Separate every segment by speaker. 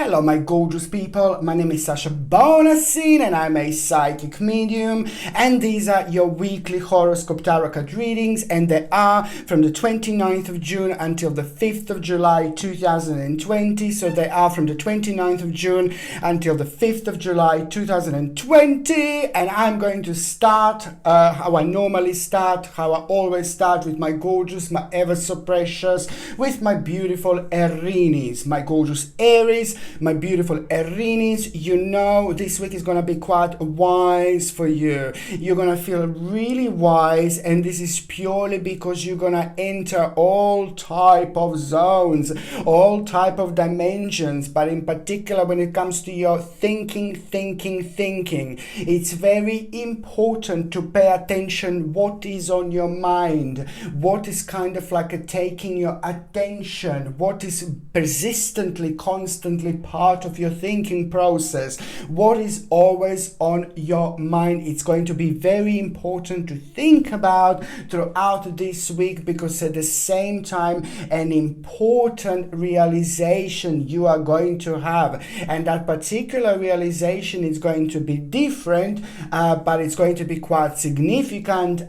Speaker 1: Hello my gorgeous people, my name is Sasha Bonasin and I'm a psychic medium, and these are your weekly horoscope tarot card readings, and they are from the 29th of June until the 5th of July 2020. So they are from the 29th of June until the 5th of July 2020, and I'm going to start how I normally start, how I always start, with my gorgeous, my ever so precious, with my beautiful Aries, my gorgeous Aries, my beautiful Aries. You know, this week is going to be quite wise for you. You're going to feel really wise, and this is purely because you're going to enter all type of zones, all type of dimensions, but in particular when it comes to your thinking, it's very important to pay attention what is on your mind, what is kind of like taking your attention, what is persistently, constantly part of your thinking process, what is always on your mind. It's going to be very important to think about throughout this week, because at the same time an important realization you are going to have, and that particular realization is going to be different, but it's going to be quite significant,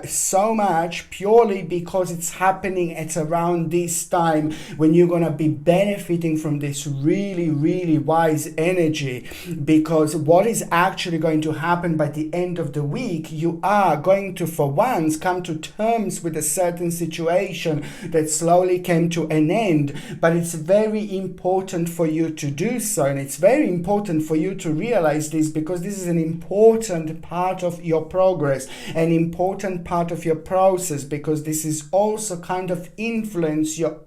Speaker 1: so much purely because it's happening at around this time when you're going to be benefiting from this really wise energy. Because what is actually going to happen by the end of the week, you are going to for once come to terms with a certain situation that slowly came to an end, but it's very important for you to do so, and it's very important for you to realize this, because this is an important part of your progress, an important part of your process, because this is also kind of influence your,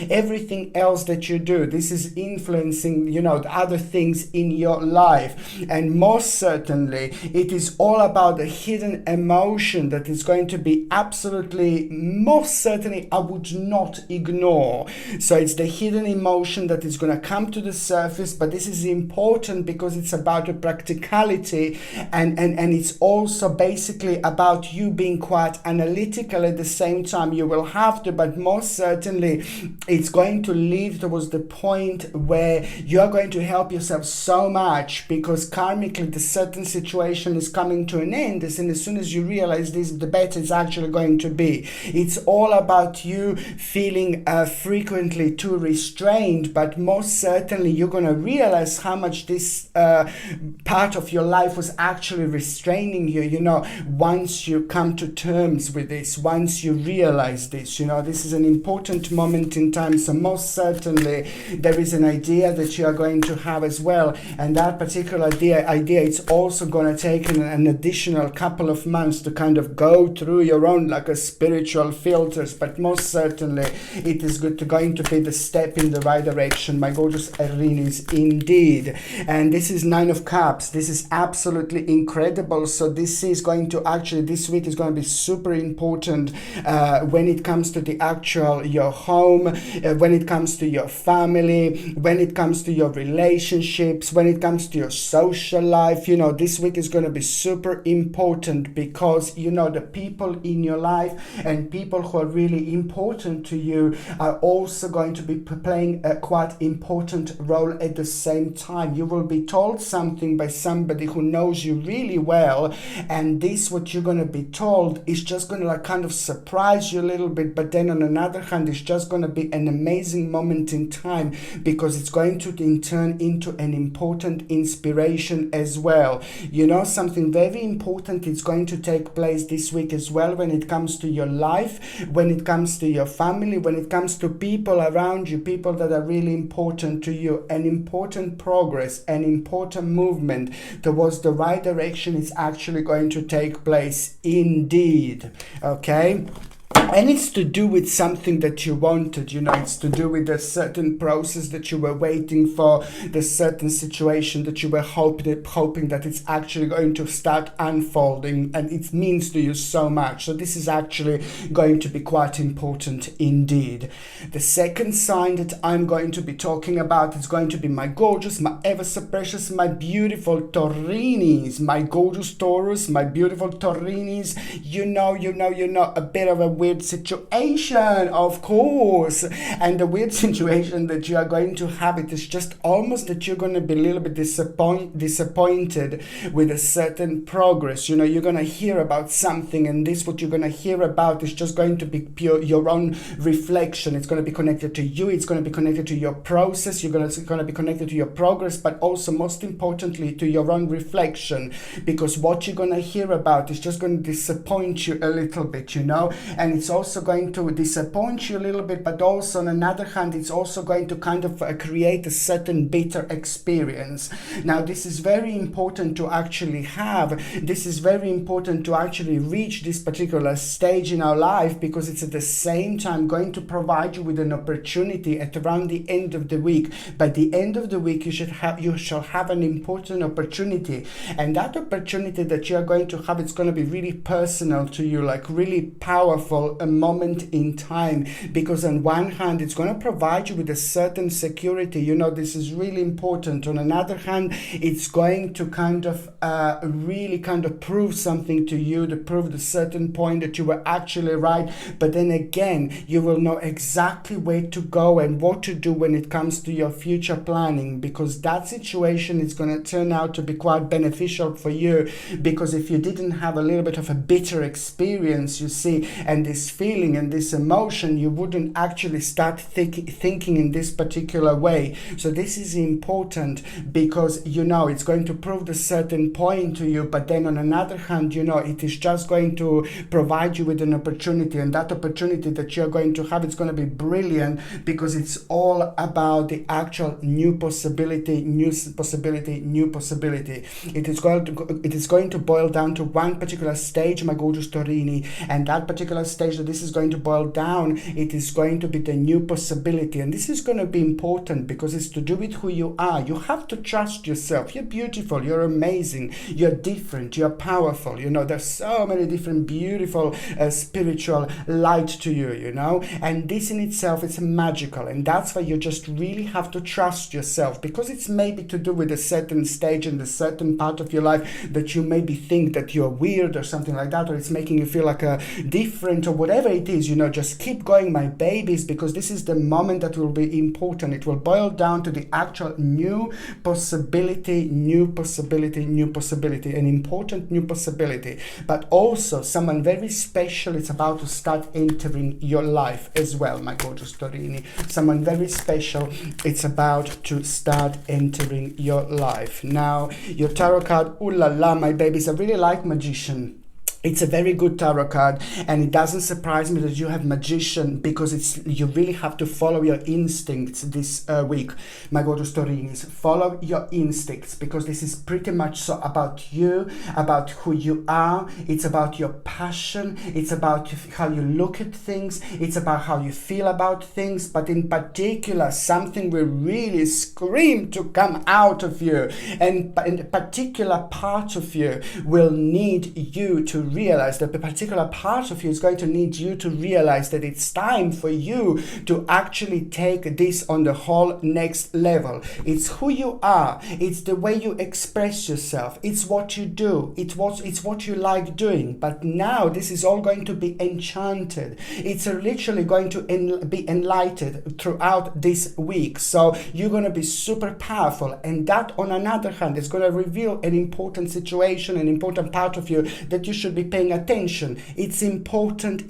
Speaker 1: everything else that you do. This is influencing, the other things in your life, and most certainly it is all about the hidden emotion that is going to be absolutely, most certainly, I would not ignore. So it's the hidden emotion that is going to come to the surface, but this is important because it's about the practicality, and it's also basically about you being quite analytical at the same time. You will have to, but most certainly it's going to lead towards the point where you are going to help yourself so much, because karmically the certain situation is coming to an end, and as soon as you realize this, the better it's actually going to be. It's all about you feeling frequently too restrained, but most certainly you're going to realize how much this part of your life was actually restraining you, once you come to terms with this, once you realize this. This is an important moment in time, so most certainly there is an idea that you are going to have as well, and that particular idea it's also going to take an additional couple of months to kind of go through your own like a spiritual filters, but most certainly it is going to be the step in the right direction, my gorgeous Aries, indeed. And this is Nine of Cups. This is absolutely incredible. So this is going to actually, this week is going to be super important when it comes to the actual your home, when it comes to your family, when it comes to your relationships, when it comes to your social life. This week is going to be super important because the people in your life and people who are really important to you are also going to be playing a quite important role at the same time. You will be told something by somebody who knows you really well, and this, what you're going to be told, is just going to kind of surprise you a little bit, but then on another hand, it's just going to be an amazing moment in time, because it's going to in turn into an important inspiration as well. Something very important is going to take place this week as well when it comes to your life, when it comes to your family, when it comes to people around you, people that are really important to you. An important progress, an important movement towards the right direction is actually going to take place indeed. Okay? And it's to do with something that you wanted, it's to do with a certain process that you were waiting for, the certain situation that you were hoping that it's actually going to start unfolding, and it means to you so much. So this is actually going to be quite important indeed. The second sign that I'm going to be talking about is going to be my gorgeous, my ever so precious, my beautiful Taurinis, my gorgeous Taurus, my beautiful Taurinis. A bit of a weird weird situation, of course. And the weird situation that you are going to have, it is just almost that you're going to be a little bit disappointed with a certain progress. You know, you're going to hear about something, and this what you're going to hear about is just going to be your own reflection. It's going to be connected to you. It's going to be connected to your process. It's going to be connected to your progress, but also most importantly to your own reflection, because what you're going to hear about is just going to disappoint you a little bit, you know, and it's also going to disappoint you a little bit, but also on another hand, it's also going to kind of create a certain bitter experience. Now, this is very important to actually have. This is very important to actually reach this particular stage in our life, because it's at the same time going to provide you with an opportunity at around the end of the week. By the end of the week, you shall have an important opportunity, and that opportunity that you are going to have, it's going to be really personal to you, like really powerful, a moment in time, because on one hand, it's going to provide you with a certain security. You know, this is really important. On another hand, it's going to kind of really kind of prove something to you, to prove the certain point that you were actually right. But then again, you will know exactly where to go and what to do when it comes to your future planning, because that situation is going to turn out to be quite beneficial for you. Because if you didn't have a little bit of a bitter experience, you see, and this feeling and this emotion, you wouldn't actually start thinking in this particular way. So this is important, because you know it's going to prove a certain point to you, but then on another hand, you know, it is just going to provide you with an opportunity, and that opportunity that you're going to have, it's going to be brilliant, because it's all about the actual new possibility. It is going to boil down to one particular stage, my gorgeous Torini, and that particular stage that this is going to boil down, it is going to be the new possibility. And this is going to be important, because it's to do with who you are. You have to trust yourself. You're beautiful, you're amazing, you're different, you're powerful. You know, there's so many different beautiful spiritual light to you, you know, and this in itself is magical. And that's why you just really have to trust yourself, because it's maybe to do with a certain stage and a certain part of your life that you maybe think that you're weird or something like that, or it's making you feel like a different or whatever it is. You know, just keep going, my babies, because this is the moment that will be important. It will boil down to the actual new possibility, an important new possibility, but also someone very special is about to start entering your life as well, my gorgeous Torini. Someone very special, it's about to start entering your life. Now, your tarot card, ooh la la, my babies, I really like Magician. It's a very good tarot card, and it doesn't surprise me that you have Magician, because you really have to follow your instincts this week, my gorgeous Taurinis. Follow your instincts, because this is pretty much so about you, about who you are. It's about your passion. It's about how you look at things. It's about how you feel about things. But in particular, something will really scream to come out of you, and a particular part of you will need you to realize that the particular part of you is going to need you to realize that it's time for you to actually take this on the whole next level. It's who you are. It's the way you express yourself. It's what you do. It's what you like doing. But now this is all going to be enchanted. It's literally going to be enlightened throughout this week. So you're going to be super powerful. And that, on another hand, is going to reveal an important situation, an important part of you that you should be paying attention. It's important.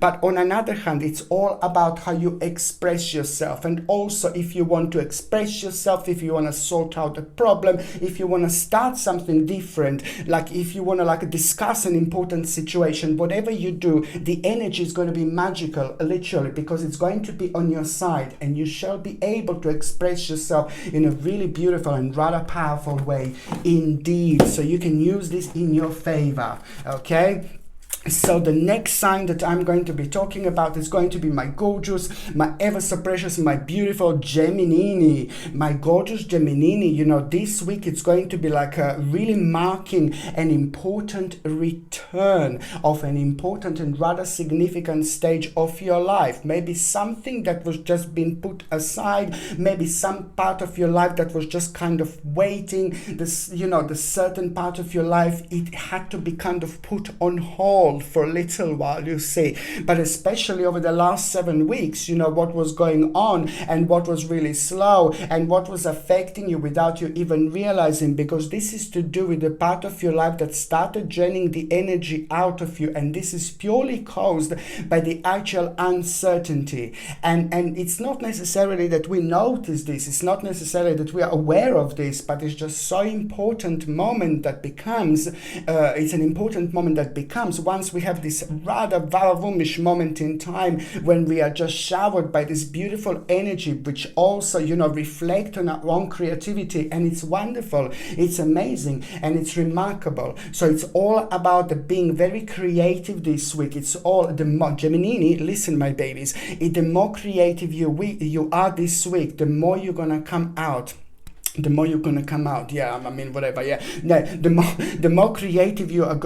Speaker 1: But on another hand, it's all about how you express yourself. And also, if you want to express yourself, if you want to sort out a problem, if you want to start something different, like if you want to discuss an important situation, whatever you do, the energy is going to be magical, literally, because it's going to be on your side, and you shall be able to express yourself in a really beautiful and rather powerful way indeed. So you can use this in your favor, okay? So the next sign that I'm going to be talking about is going to be my gorgeous, my ever so precious, my beautiful Gemini. My gorgeous Gemini, you know, this week it's going to be really marking an important return of an important and rather significant stage of your life. Maybe something that was just been put aside, maybe some part of your life that was just kind of waiting, this, you know, the certain part of your life, it had to be kind of put on hold. hold for a little while, you see. But especially over the last 7 weeks, you know, what was going on and what was really slow and what was affecting you without you even realizing, because this is to do with the part of your life that started draining the energy out of you, and this is purely caused by the actual uncertainty. And it's not necessarily that we notice this, it's not necessarily that we are aware of this, but it's just so important moment that becomes it's an important moment that becomes once we have this rather vavavoom-ish moment in time when we are just showered by this beautiful energy, which also, you know, reflect on our own creativity, and it's wonderful, it's amazing, and it's remarkable. So it's all about the being very creative this week. It's all the more Gemini, listen my babies, the more creative you are this week, the more you're gonna come out. The more you're gonna come out, yeah. I mean, whatever, yeah. The more creative you are,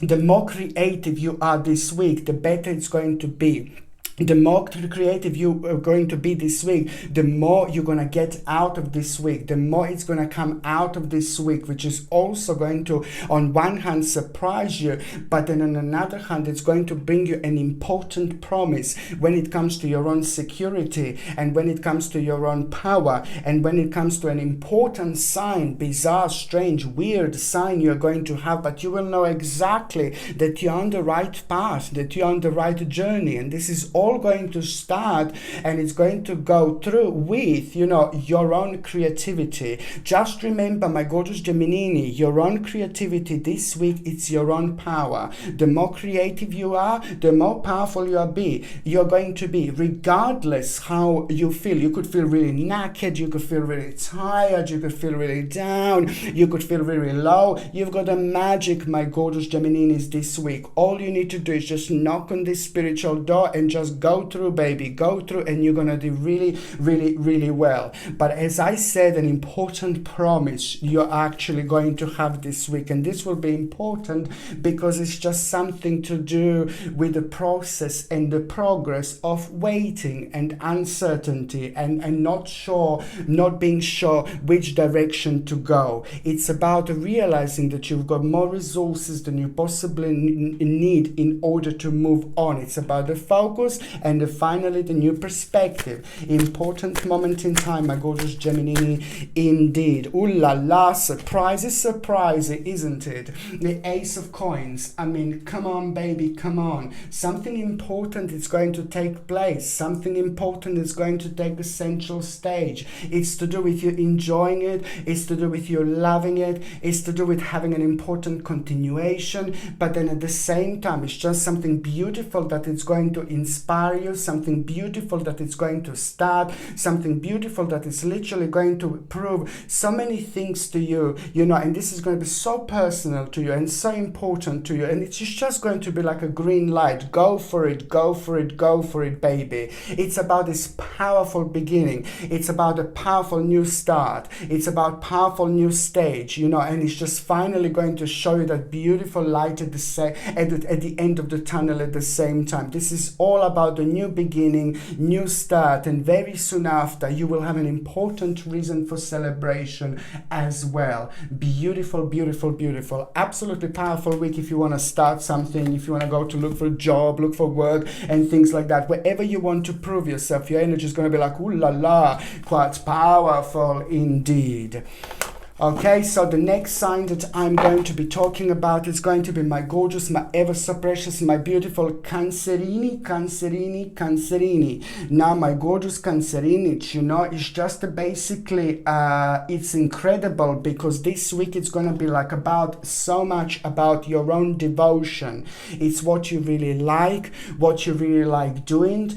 Speaker 1: the more creative you are this week, the better it's going to be. The more creative you are going to be this week, the more you're going to get out of this week, the more it's going to come out of this week, which is also going to, on one hand, surprise you, but then on another hand, it's going to bring you an important promise when it comes to your own security, and when it comes to your own power, and when it comes to an important sign, bizarre, strange, weird sign you're going to have, but you will know exactly that you're on the right path, that you're on the right journey, and this is all going to start, and it's going to go through with, you know, your own creativity. Just remember, my gorgeous Gemini, your own creativity this week, it's your own power. The more creative you are, the more powerful you're going to be, regardless how you feel. You could feel really knackered, you could feel really tired, you could feel really down, you could feel really low. You've got a magic, my gorgeous Geminis, this week. All you need to do is just knock on this spiritual door and just go through, baby, go through, and you're gonna do really, really, really well. But as I said, an important promise you're actually going to have this week, and this will be important because it's just something to do with the process and the progress of waiting and uncertainty and not being sure which direction to go. It's about realizing that you've got more resources than you possibly need in order to move on. It's about the focus and finally the new perspective. Important moment in time, my gorgeous Gemini, indeed. Ooh la la, surprise, isn't it? The Ace of Coins. I mean, come on, baby, come on. Something important is going to take place. Something important is going to take the central stage. It's to do with you enjoying it. It's to do with you loving it. It's to do with having an important continuation. But then at the same time, it's just something beautiful that it's going to inspire you, something beautiful that it's going to start, something beautiful that is literally going to prove so many things to you, you know, and this is going to be so personal to you and so important to you, and it's just going to be like a green light. Go for it, go for it, go for it, baby. It's about this powerful beginning. It's about a powerful new start. It's about powerful new stage, you know, and it's just finally going to show you that beautiful light at the end of the tunnel at the same time. This is all about the new beginning, new start, and very soon after you will have an important reason for celebration as well. Beautiful, beautiful, beautiful. Absolutely powerful week if you want to start something, if you want to go to look for a job, look for work and things like that. Wherever you want to prove yourself, your energy is going to be like, ooh la la, quite powerful indeed. Okay, so the next sign that I'm going to be talking about is going to be my gorgeous, my ever so precious, my beautiful Cancerini. Now, my gorgeous Cancerini, you know, it's just basically, it's incredible because this week it's going to be like about so much about your own devotion. It's what you really like doing,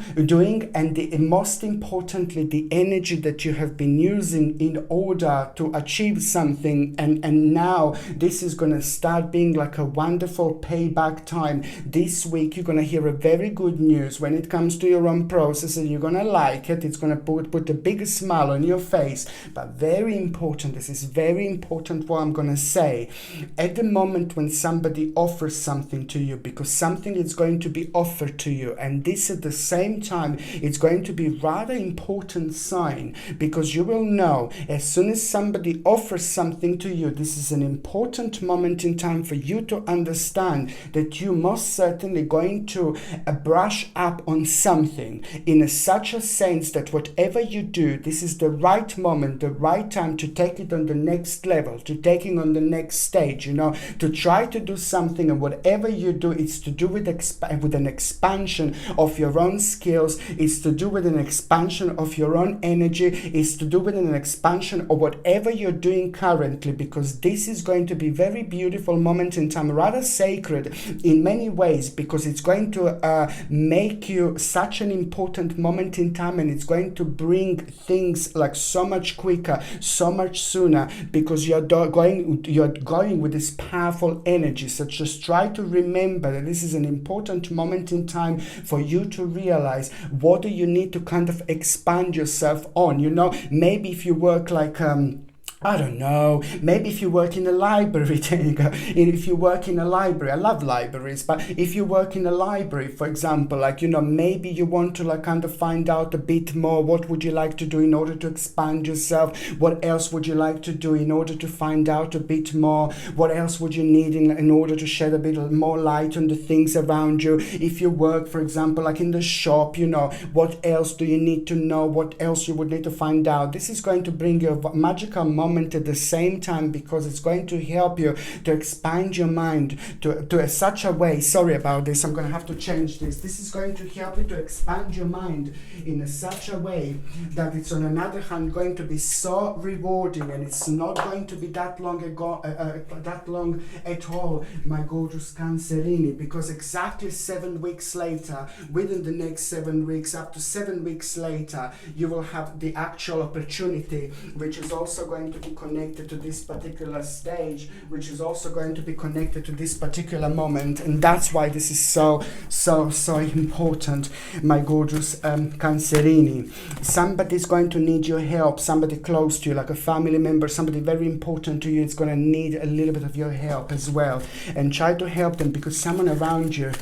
Speaker 1: and most importantly, the energy that you have been using in order to achieve something, and now this is going to start being like a wonderful payback time. This week you're going to hear a very good news when it comes to your own process, and you're going to like it. It's going to put a big smile on your face. But very important, this is very important what I'm going to say. At the moment when somebody offers something to you, because something is going to be offered to you, and this at the same time it's going to be rather important sign, because you will know as soon as somebody offers offers something to you. This is an important moment in time for you to understand that you most certainly going to brush up on something in such a sense that whatever you do, this is the right moment, the right time to take it on the next level, to take it on the next stage, to try to do something. And whatever you do, it's to do with an expansion of your own skills, it's to do with an expansion of your own energy, it's to do with an expansion of whatever you're doing currently, because this is going to be very beautiful moment in time, rather sacred in many ways, because it's going to make you such an important moment in time, and it's going to bring things like so much quicker, so much sooner, because you're going with this powerful energy. So just try to remember that this is an important moment in time for you to realize what do you need to kind of expand yourself on. Maybe if you work like I don't know, maybe if you work in a library, if you work in a library, I love libraries, but if you work in a library, for example, maybe you want to kind of find out a bit more, what would you like to do in order to expand yourself? What else would you like to do in order to find out a bit more? What else would you need in order to shed a bit more light on the things around you? If you work, for example, like in the shop, what else do you need to know? What else you would need to find out? This is going to bring you a magical moment at the same time, because it's going to help you to expand your mind to such a way. Sorry about this, I'm going to have to change this. This is going to help you to expand your mind in such a way that it's on another hand going to be so rewarding, and it's not going to be that long at all, my gorgeous Cancerini, because exactly 7 weeks later, within the next 7 weeks, up to 7 weeks later, you will have the actual opportunity, which is also going to be connected to this particular stage, which is also going to be connected to this particular moment. And that's why this is so important, my gorgeous Cancerini. Somebody's going to need your help, somebody close to you, like a family member, somebody very important to you, is going to need a little bit of your help as well. And try to help them, because someone around you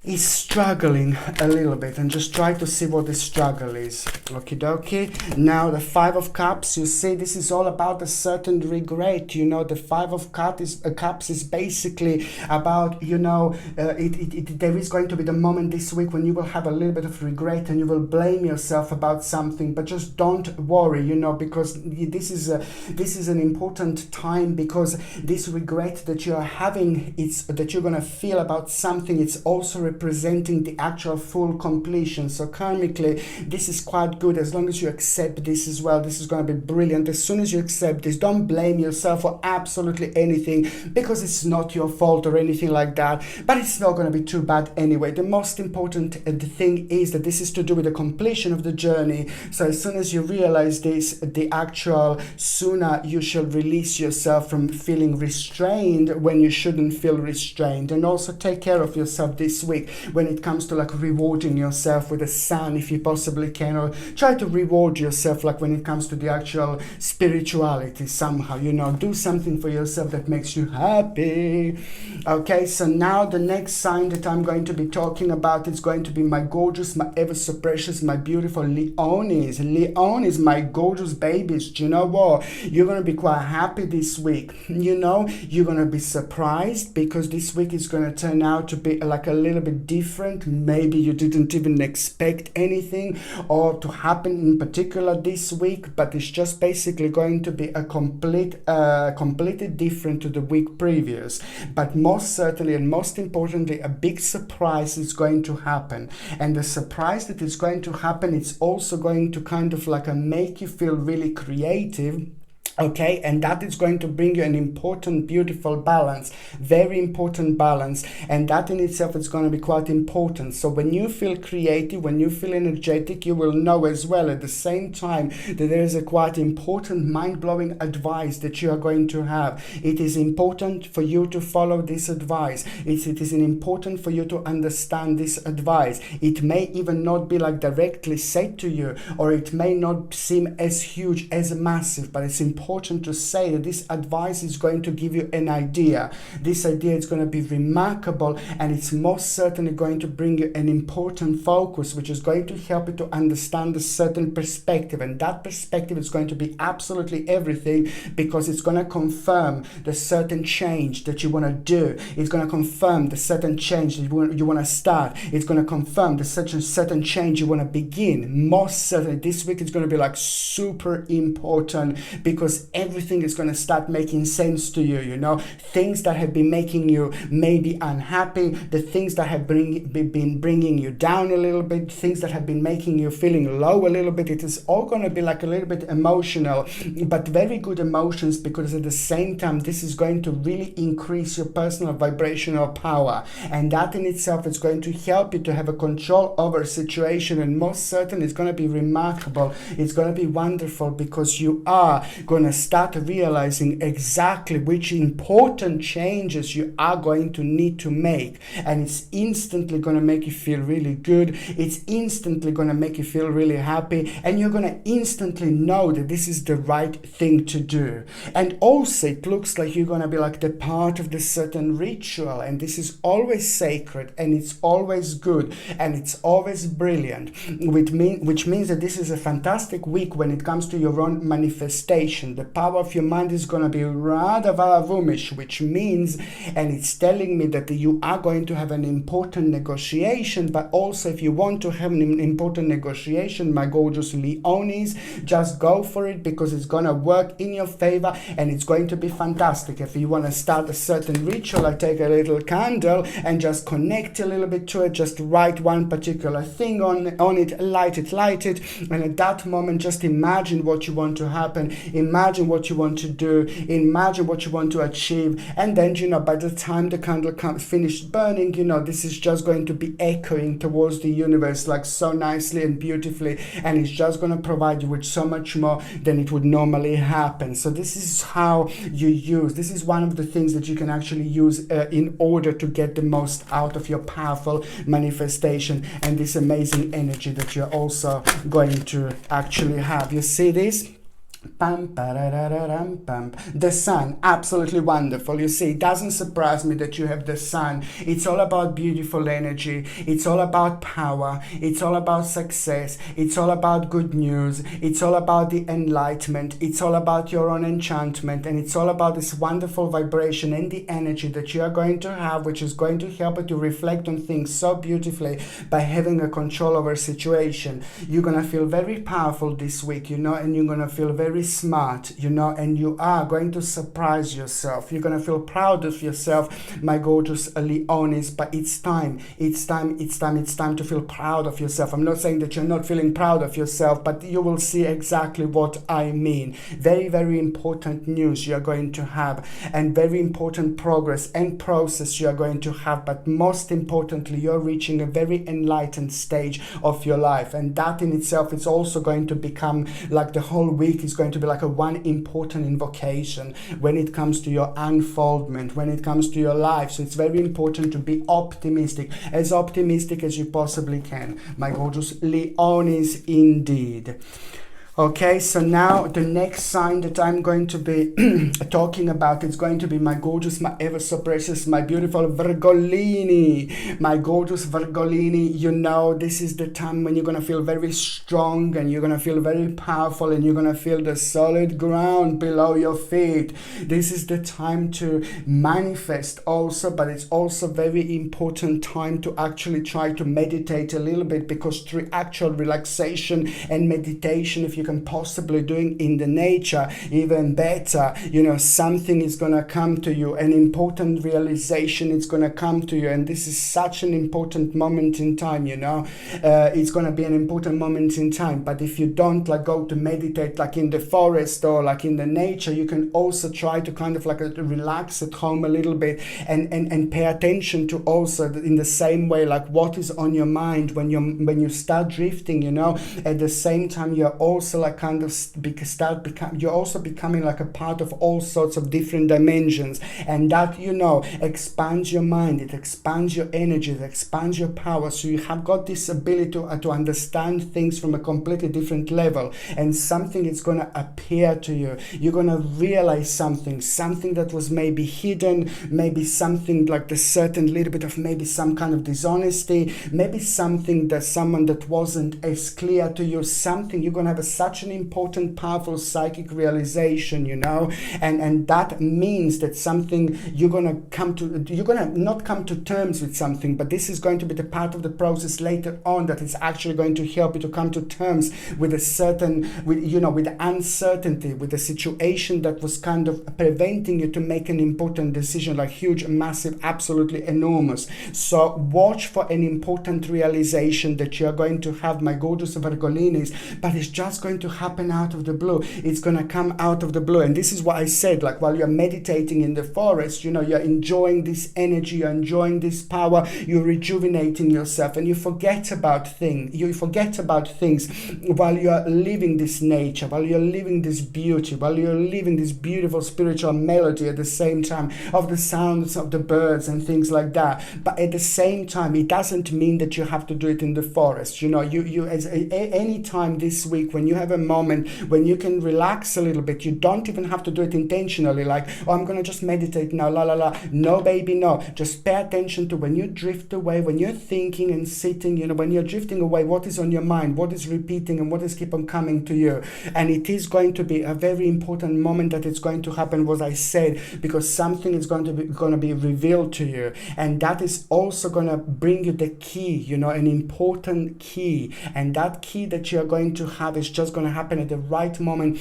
Speaker 1: is struggling a little bit, and just try to see what the struggle is. Okie dokie. Now the 5 of Cups, you see, this is all about a certain regret. The 5 of Cups is basically about, there is going to be the moment this week when you will have a little bit of regret and you will blame yourself about something, but just don't worry, because this is an important time, because this regret that you are having, that you're going to feel about something, it's also representing the actual full completion. So karmically, this is quite good as long as you accept this as well. This is going to be brilliant. As soon as you accept this, don't blame yourself for absolutely anything, because it's not your fault or anything like that, but it's not going to be too bad anyway. The most important thing is that this is to do with the completion of the journey. So as soon as you realize this, the actual sooner you shall release yourself from feeling restrained when you shouldn't feel restrained. And also take care of yourself this week when it comes to rewarding yourself with the sun, if you possibly can, or try to reward yourself when it comes to the actual spirituality somehow, do something for yourself that makes you happy. Okay, so now the next sign that I'm going to be talking about is going to be my gorgeous, my ever so precious, my beautiful Leonis. Leonis, my gorgeous babies. Do you know what? You're going to be quite happy this week. You're going to be surprised, because this week is going to turn out to be a little bit different. Maybe you didn't even expect anything or to happen in particular this week, but it's just basically going to be a completely different to the week previous. But most certainly and most importantly, a big surprise is going to happen. And the surprise that is going to happen, it's also going to kind of make you feel really creative. Okay, and that is going to bring you an important, beautiful balance, very important balance, and that in itself is going to be quite important. So when you feel creative, when you feel energetic, you will know as well at the same time that there is a quite important, mind-blowing advice that you are going to have. It is important for you to follow this advice. It is important for you to understand this advice. It may even not be directly said to you, or it may not seem as huge, as massive, but it's important important to say that this advice is going to give you an idea. This idea is going to be remarkable, and it's most certainly going to bring you an important focus, which is going to help you to understand a certain perspective. And that perspective is going to be absolutely everything, because it's going to confirm the certain change that you want to do. It's going to confirm the certain change that you want to start. It's going to confirm the certain change you want to begin. Most certainly this week is going to be like super important, because everything is going to start making sense to you. You know, things that have been making you maybe unhappy, the things that have been bringing you down a little bit, things that have been making you feeling low a little bit, it is all going to be like a little bit emotional, but very good emotions, because at the same time this is going to really increase your personal vibrational power, and that in itself is going to help you to have a control over a situation. And most certainly it's going to be remarkable, it's going to be wonderful, because you are going to start realizing exactly which important changes you are going to need to make, and it's instantly going to make you feel really good. It's instantly going to make you feel really happy, and you're going to instantly know that this is the right thing to do. And also it looks like you're going to be like the part of the certain ritual, and this is always sacred, and it's always good, and it's always brilliant, which means that this is a fantastic week when it comes to your own manifestation. The power of your mind is going to be rather valavumish, which means, and it's telling me that you are going to have an important negotiation. But also, if you want to have an important negotiation, my gorgeous Leonis, just go for it, because it's going to work in your favor, and it's going to be fantastic. If you want to start a certain ritual, I take a little candle and just connect a little bit to it, just write one particular thing on it, light it, and at that moment just imagine what you want to happen, imagine what you want to do, imagine what you want to achieve, and then, you know, by the time the candle finished burning, you know, this is just going to be echoing towards the universe like so nicely and beautifully, and it's just going to provide you with so much more than it would normally happen. So this is how you use, this is one of the things that you can actually use in order to get the most out of your powerful manifestation and this amazing energy that you're also going to actually have. You see this? Pam, parararam, pam. The sun, absolutely wonderful. You see, it doesn't surprise me that you have the sun. It's all about beautiful energy. It's all about power. It's all about success. It's all about good news. It's all about the enlightenment. It's all about your own enchantment. And it's all about this wonderful vibration and the energy that you are going to have, which is going to help you to reflect on things so beautifully by having a control over a situation. You're going to feel very powerful this week, you know, and you're going to feel very smart, you know, and you are going to surprise yourself. You're going to feel proud of yourself, my gorgeous Leonis, but it's time to feel proud of yourself. I'm not saying that you're not feeling proud of yourself, but you will see exactly what I mean. Very, very important news you're going to have, and very important progress and process you're going to have, but most importantly, you're reaching a very enlightened stage of your life, and that in itself is also going to become like the whole week is going to be like a one important invocation when it comes to your unfoldment, when it comes to your life. So it's very important to be optimistic as you possibly can, my gorgeous Leonis, indeed. Okay, so now the next sign that I'm going to be talking about is going to be my gorgeous, my ever so precious, my beautiful Virgolini. My gorgeous Virgolini, you know, this is the time when you're going to feel very strong, and you're going to feel very powerful, and you're going to feel the solid ground below your feet. This is the time to manifest also, but it's also very important time to actually try to meditate a little bit, because through actual relaxation and meditation, if you can possibly doing in the nature, even better, you know, something is going to come to you, an important realization is going to come to you, and this is such an important moment in time, you know. It's going to be an important moment in time, but if you don't like go to meditate like in the forest or like in the nature, you can also try to kind of like relax at home a little bit, and pay attention to also in the same way like what is on your mind when you start drifting, you know. At the same time, you're also also like kind of you're also becoming like a part of all sorts of different dimensions, and that, you know, expands your mind, it expands your energy, it expands your power. So you have got this ability to understand things from a completely different level, and something is going to appear to you. You're going to realize something that was maybe hidden, maybe something like the certain little bit of maybe some kind of dishonesty, maybe something that someone that wasn't as clear to you, something. You're going to have such an important, powerful psychic realization, you know, and that means that something you're going to not come to terms with something, but this is going to be the part of the process later on that is actually going to help you to come to terms with with uncertainty, with the situation that was kind of preventing you to make an important decision, like huge, massive, absolutely enormous. So watch for an important realization that you're going to have, my gorgeous Virgolinis, but it's just going to happen out of the blue. It's going to come out of the blue. And this is what I said, like while you're meditating in the forest, you know, you're enjoying this energy, you're enjoying this power, you're rejuvenating yourself, and you forget about things while you're living this nature, while you're living this beauty, while you're living this beautiful spiritual melody at the same time of the sounds of the birds and things like that. But at the same time, it doesn't mean that you have to do it in the forest. You know, you as any time this week when you have a moment when you can relax a little bit, you don't even have to do it intentionally, like, oh, I'm gonna just meditate now, la la la. No, baby, no. Just pay attention to when you drift away, when you're thinking and sitting, you know, when you're drifting away, what is on your mind, what is repeating, and what is keep on coming to you. And it is going to be a very important moment that it's going to happen, what I said, because something is going to be revealed to you, and that is also going to bring you the key, you know, an important key. And that key that you're going to have is just going to happen at the right moment.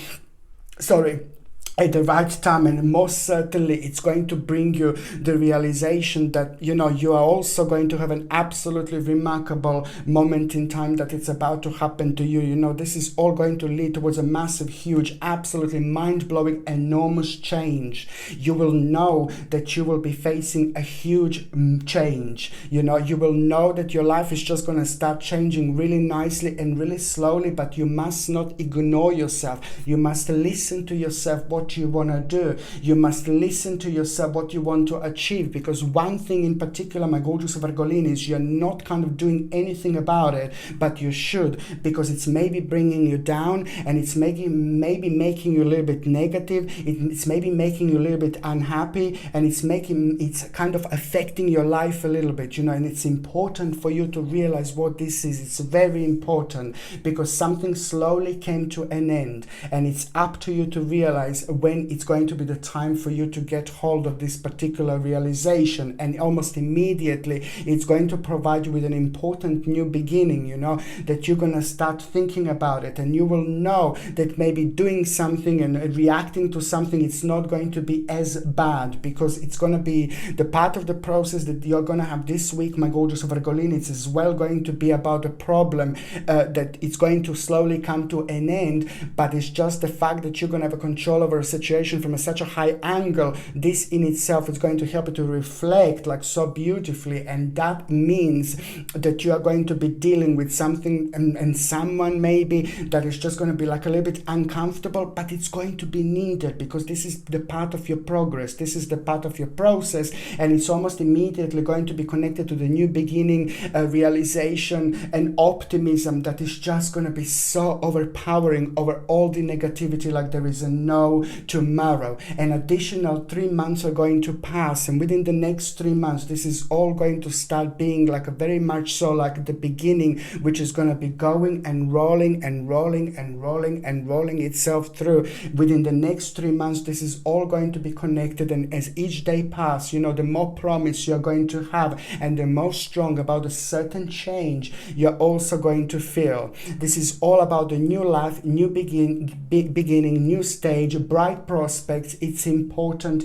Speaker 1: At the right time, and most certainly it's going to bring you the realization that, you know, you are also going to have an absolutely remarkable moment in time that it's about to happen to you. You know, this is all going to lead towards a massive, huge, absolutely mind-blowing, enormous change. You will know that you will be facing a huge change. You know, you will know that your life is just going to start changing really nicely and really slowly, but you must not ignore yourself. You must listen to yourself, what you want to do. You must listen to yourself, what you want to achieve, because one thing in particular, my gorgeous Virgolini, is you're not kind of doing anything about it, but you should, because it's maybe bringing you down, and it's maybe making you a little bit negative, it's maybe making you a little bit unhappy, and it's kind of affecting your life a little bit, you know. And it's important for you to realize what this is. It's very important, because something slowly came to an end, and it's up to you to realize when it's going to be the time for you to get hold of this particular realization. And almost immediately it's going to provide you with an important new beginning, you know, that you're going to start thinking about it, and you will know that maybe doing something and reacting to something, it's not going to be as bad, because it's going to be the part of the process that you're going to have this week, my gorgeous Virgolini. It's as well going to be about a problem that it's going to slowly come to an end, but it's just the fact that you're going to have a control over a situation from such a high angle. This in itself is going to help you to reflect like so beautifully, and that means that you are going to be dealing with something and someone maybe that is just going to be like a little bit uncomfortable, but it's going to be needed, because this is the part of your progress, this is the part of your process, and it's almost immediately going to be connected to the new beginning, realization and optimism that is just going to be so overpowering over all the negativity, like there is no tomorrow. An additional 3 months are going to pass, and within the next 3 months this is all going to start being like a very much so like the beginning, which is going to be going and rolling and rolling and rolling and rolling itself through. Within the next 3 months this is all going to be connected, and as each day passes, you know, the more promise you're going to have, and the more strong about a certain change you're also going to feel. This is all about the new life, new beginning, new stage, bright right prospects, it's important.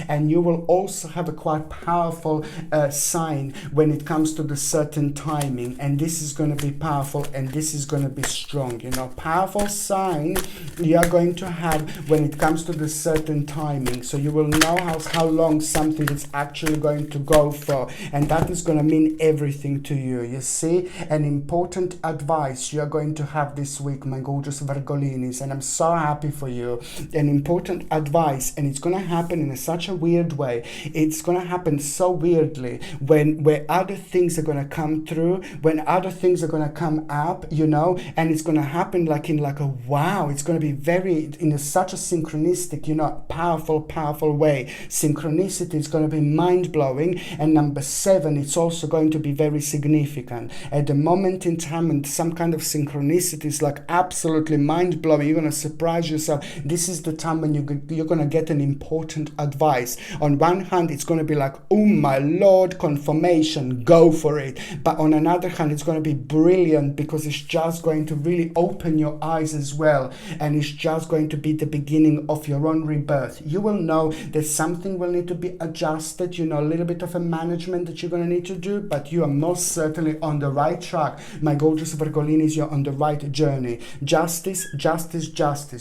Speaker 1: And you will also have a quite powerful sign when it comes to the certain timing, and this is going to be powerful, and this is going to be strong. Powerful sign you are going to have when it comes to the certain timing, so you will know how long something is actually going to go for, and that is going to mean everything to you. You see, an important advice you are going to have this week, my gorgeous Virgolinis, and I'm so happy for you. An important advice, and it's going to happen in such a weird way. It's going to happen so weirdly where other things are going to come through, when other things are going to come up, and it's going to happen like a wow. It's going to be very in such a synchronistic, powerful way. Synchronicity is going to be mind-blowing. And number 7, it's also going to be very significant at the moment in time, and some kind of synchronicity is like absolutely mind-blowing. You're going to surprise yourself. This is the time when you're going to get an important advice. On one hand, it's going to be like, oh my Lord, confirmation, go for it. But on another hand, it's going to be brilliant because it's just going to really open your eyes as well, and it's just going to be the beginning of your own rebirth. You will know that something will need to be adjusted, a little bit of a management that you're going to need to do, but you are most certainly on the right track. My gorgeous Virgolinis, you're on the right journey. Justice.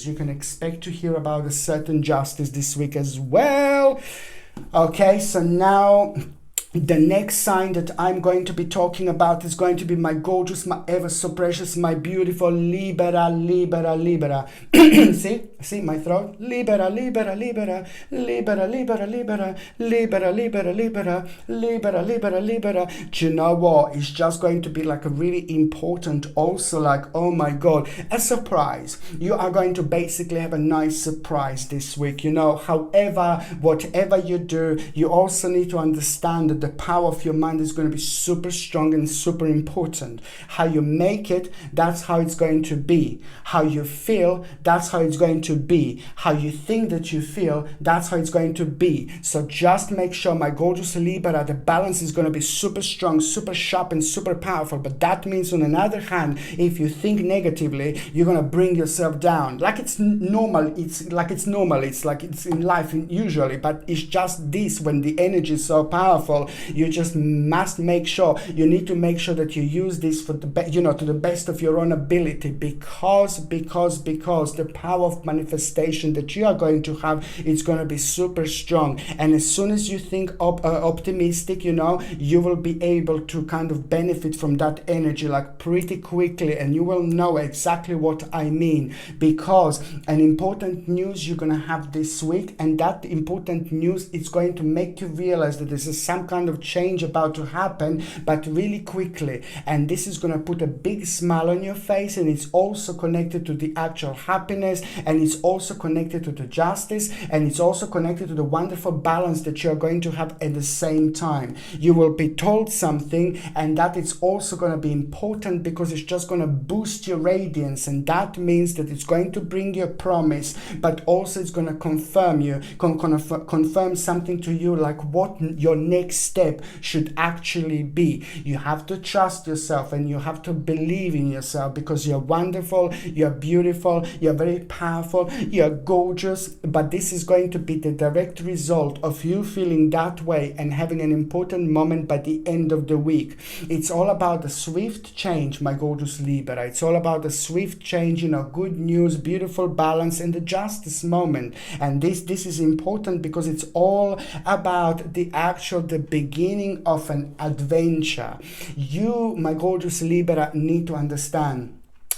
Speaker 1: You can expect to hear about a certain justice this week as well. Okay, so now the next sign that I'm going to be talking about is going to be my gorgeous, my ever so precious, my beautiful Libra. See my throat? Libra. Do you know what? It's just going to be like a really important, also like, oh my God, a surprise. You are going to basically have a nice surprise this week. However, whatever you do, you also need to understand that the power of your mind is going to be super strong and super important. How you make it, that's how it's going to be. How you feel, that's how it's going to be. How you think that you feel, that's how it's going to be. So just make sure, my gorgeous Libra, the balance is going to be super strong, super sharp, and super powerful. But that means, on another hand, if you think negatively, you're going to bring yourself down. Like it's normal. It's like it's in life usually, but it's just this, when the energy is so powerful, you just must make sure, you need to make sure that you use this for the to the best of your own ability, because the power of manifestation that you are going to have, it's going to be super strong. And as soon as you think optimistic, you will be able to kind of benefit from that energy like pretty quickly, and you will know exactly what I mean, because an important news you're going to have this week, and that important news is going to make you realize that this is some kind of change about to happen, but really quickly. And this is going to put a big smile on your face, and it's also connected to the actual happiness, and it's also connected to the justice, and it's also connected to the wonderful balance that you're going to have at the same time. You will be told something, and that is also going to be important because it's just going to boost your radiance, and that means that it's going to bring you a promise, but also it's going to confirm something to you, like what your next step should actually be. You have to trust yourself, and you have to believe in yourself, because you're wonderful, you're beautiful, you're very powerful, you're gorgeous. But this is going to be the direct result of you feeling that way and having an important moment by the end of the week. It's all about the swift change, my gorgeous Libra. It's all about the swift change, good news, beautiful balance, and the justice moment. And this is important because it's all about the beginning of an adventure. You, my gorgeous Libra, need to understand.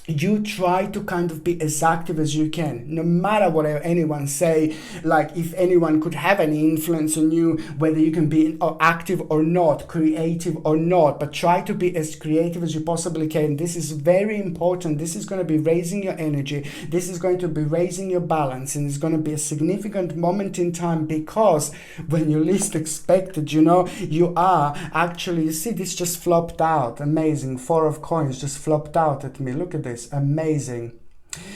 Speaker 1: You try to kind of be as active as you can, no matter what anyone say. Like, if anyone could have any influence on you, whether you can be active or not, creative or not, but try to be as creative as you possibly can. This is very important. This is going to be raising your energy. This is going to be raising your balance, and it's going to be a significant moment in time, because when you least expect it, you are actually, you see, this just flopped out. Amazing. 4 of coins just flopped out at me. Look at this. Amazing.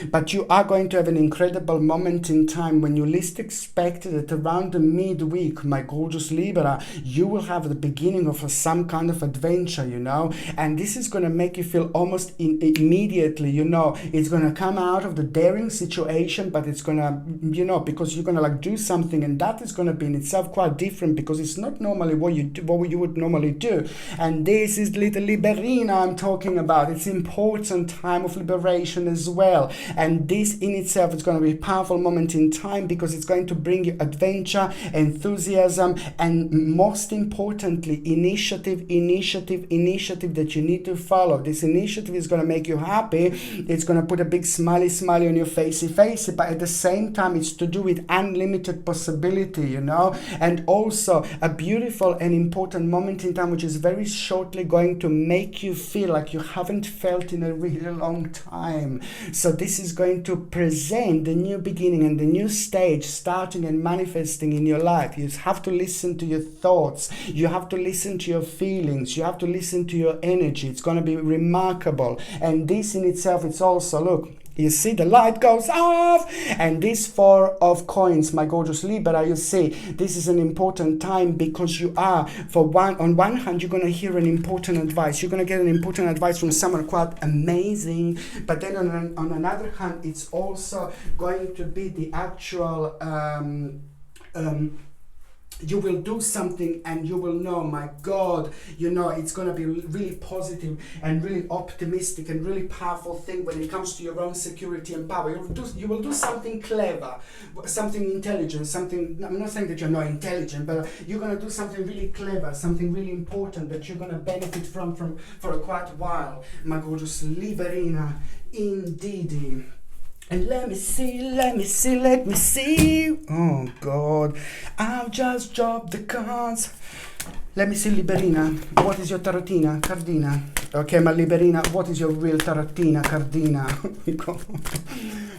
Speaker 1: But you are going to have an incredible moment in time when you least expect it. Around the midweek, my gorgeous Libra, you will have the beginning of some kind of adventure, you know, and this is going to make you feel almost immediately, you know, it's going to come out of the daring situation, but it's going to, you know, because you're going to like do something, and that is going to be in itself quite different, because it's not normally what you would normally do. And this is little Liberina I'm talking about. It's an important time of liberation as well. And this in itself is going to be a powerful moment in time, because it's going to bring you adventure, enthusiasm, and most importantly, initiative that you need to follow. This initiative is going to make you happy. It's going to put a big smiley on your facey, but at the same time, it's to do with unlimited possibility, you know, and also a beautiful and important moment in time, which is very shortly going to make you feel like you haven't felt in a really long time. So this is going to present the new beginning and the new stage starting and manifesting in your life. You have to listen to your thoughts. You have to listen to your feelings. You have to listen to your energy. It's going to be remarkable. And this in itself, it's also, look, you see the light goes off, and this Four of Coins, my gorgeous Libra, you see this is an important time, because you are, on one hand, you're going to hear an important advice. You're going to get an important advice from someone quite amazing, but then on another hand, it's also going to be the actual you will do something and you will know, my God, you know, it's going to be really positive and really optimistic and really powerful thing when it comes to your own security and power. You will do something clever, something intelligent, something, I'm not saying that you're not intelligent, but you're going to do something really clever, something really important that you're going to benefit from for a quite while, my gorgeous Liberina, indeed. And let me see. Oh God, I've just dropped the cards. Let me see, Liberina. What is your tarotina, cardina? Okay, my Liberina, what is your real tarotina, cardina?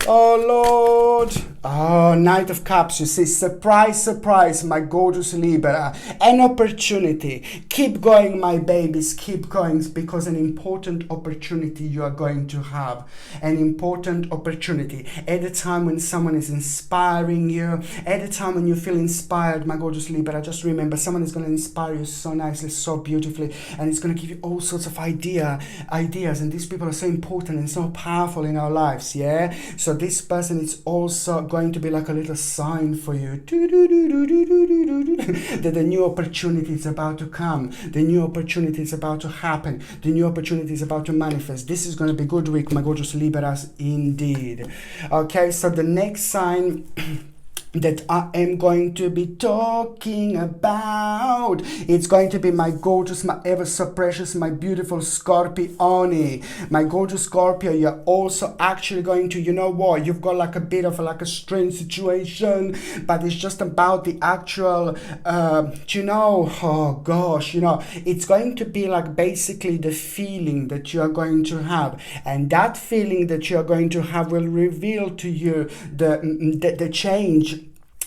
Speaker 1: Oh Lord. Oh, Knight of Cups, you see, surprise, my gorgeous Libra. An opportunity. Keep going, my babies, keep going, because an important opportunity you are going to have. An important opportunity. At a time when someone is inspiring you, at a time when you feel inspired, my gorgeous Libra, just remember, someone is going to inspire you so nicely, so beautifully, and it's going to give you all sorts of ideas, and these people are so important and so powerful in our lives, yeah? So this person is also going to be like a little sign for you that the new opportunity is about to come, the new opportunity is about to happen, the new opportunity is about to manifest. This is going to be a good week, my gorgeous Libras, indeed. Okay, so the next sign that I am going to be talking about, it's going to be my gorgeous, my ever so precious, my beautiful Scorpione. My gorgeous Scorpio, you're also actually going to, you know what, you've got like a bit of like a strange situation, but it's just about the actual you know, oh gosh, you know, it's going to be like basically the feeling that you are going to have, and that feeling that you are going to have will reveal to you the change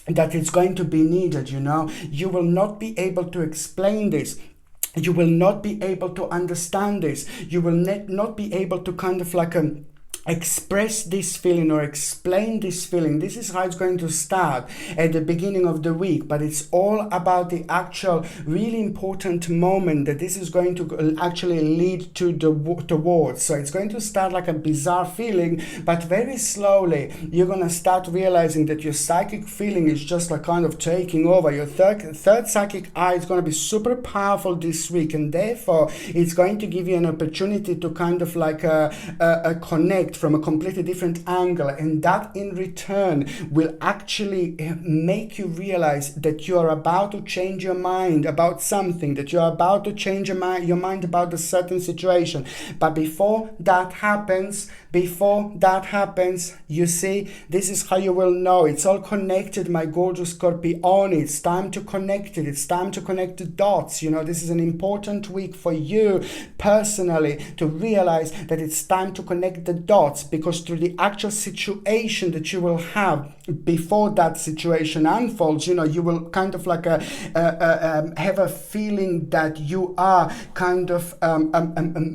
Speaker 1: that it's going to be needed, you know. You will not be able to explain this. You will not be able to understand this. You will not be able to kind of like express this feeling or explain this feeling. This is how it's going to start at the beginning of the week, but it's all about the actual really important moment that this is going to actually lead to towards. So it's going to start like a bizarre feeling, but very slowly you're going to start realizing that your psychic feeling is just like kind of taking over. Your third psychic eye is going to be super powerful this week, and therefore it's going to give you an opportunity to kind of like connect from a completely different angle, and that in return will actually make you realize that you are about to change your mind about something, that you are about to change your mind about a certain situation. But before that happens, you see, this is how you will know. It's all connected, my gorgeous Scorpione. It's time to connect it. It's time to connect the dots. You know, this is an important week for you personally to realize that it's time to connect the dots. thoughts, because through the actual situation that you will have before that situation unfolds, you know, you will kind of like have a feeling that you are kind of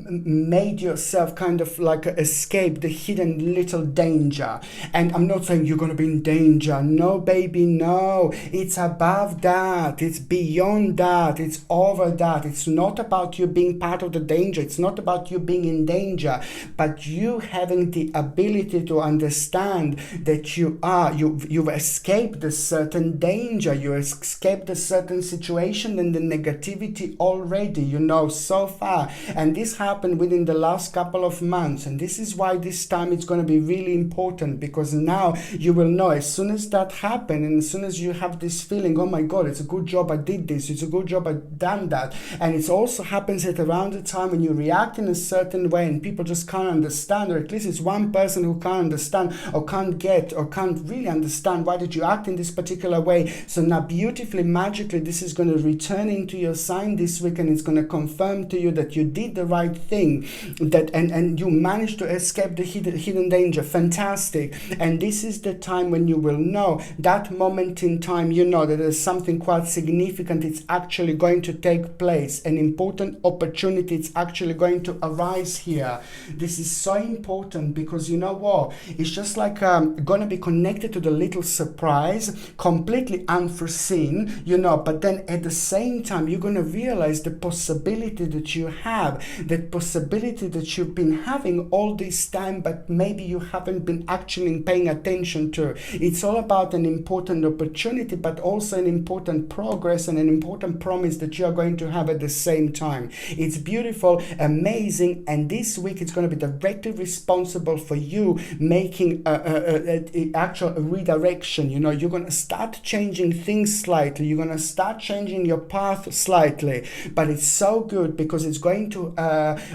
Speaker 1: made yourself kind of like escape the hidden little danger. And I'm not saying you're going to be in danger. No, baby, no. It's above that. It's beyond that. It's over that. It's not about you being part of the danger. It's not about you being in danger, but you having the ability to understand that you've escaped a certain danger. You escaped a certain situation and the negativity already, you know, so far. And this happened within the last couple of months. And this is why this time it's going to be really important, because now you will know as soon as that happened, and as soon as you have this feeling, oh my God, it's a good job I did this, it's a good job I done that. And it also happens at around the time when you react in a certain way and people just can't understand, or at least it's one person who can't understand or can't get or can't really understand why did you act in this particular way. So now beautifully, magically, this is going to return into your sign this week, and it's going to confirm to you that you did the right thing, that and you managed to escape the hidden danger. Fantastic. And this is the time when you will know, that moment in time, you know that there's something quite significant. It's actually going to take place. An important opportunity. It's actually going to arise here. This is so important, because you know what? It's just like going to be connected to the little surprise, completely unforeseen, you know, but then at the same time, you're going to realize the possibility that you have, that possibility that you've been having all this time, but maybe you haven't been actually paying attention to. It's all about an important opportunity, but also an important progress and an important promise that you are going to have at the same time. It's beautiful, amazing, and this week it's going to be directly responsible for you making a actual redirection. You know, you're going to start changing things slightly. You're going to start changing your path slightly, but it's so good because it's going to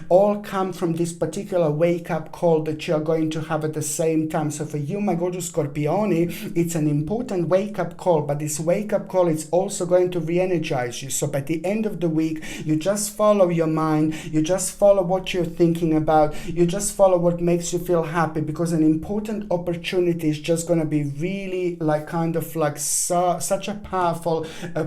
Speaker 1: all come from this particular wake-up call that you're going to have at the same time. So for you, my gorgeous Scorpione, it's an important wake-up call, but this wake-up call is also going to re-energize you. So by the end of the week, you just follow your mind, you just follow what you're thinking about, you just follow what makes you feel happy, because an important opportunity is just going to be really like kind of like such a powerful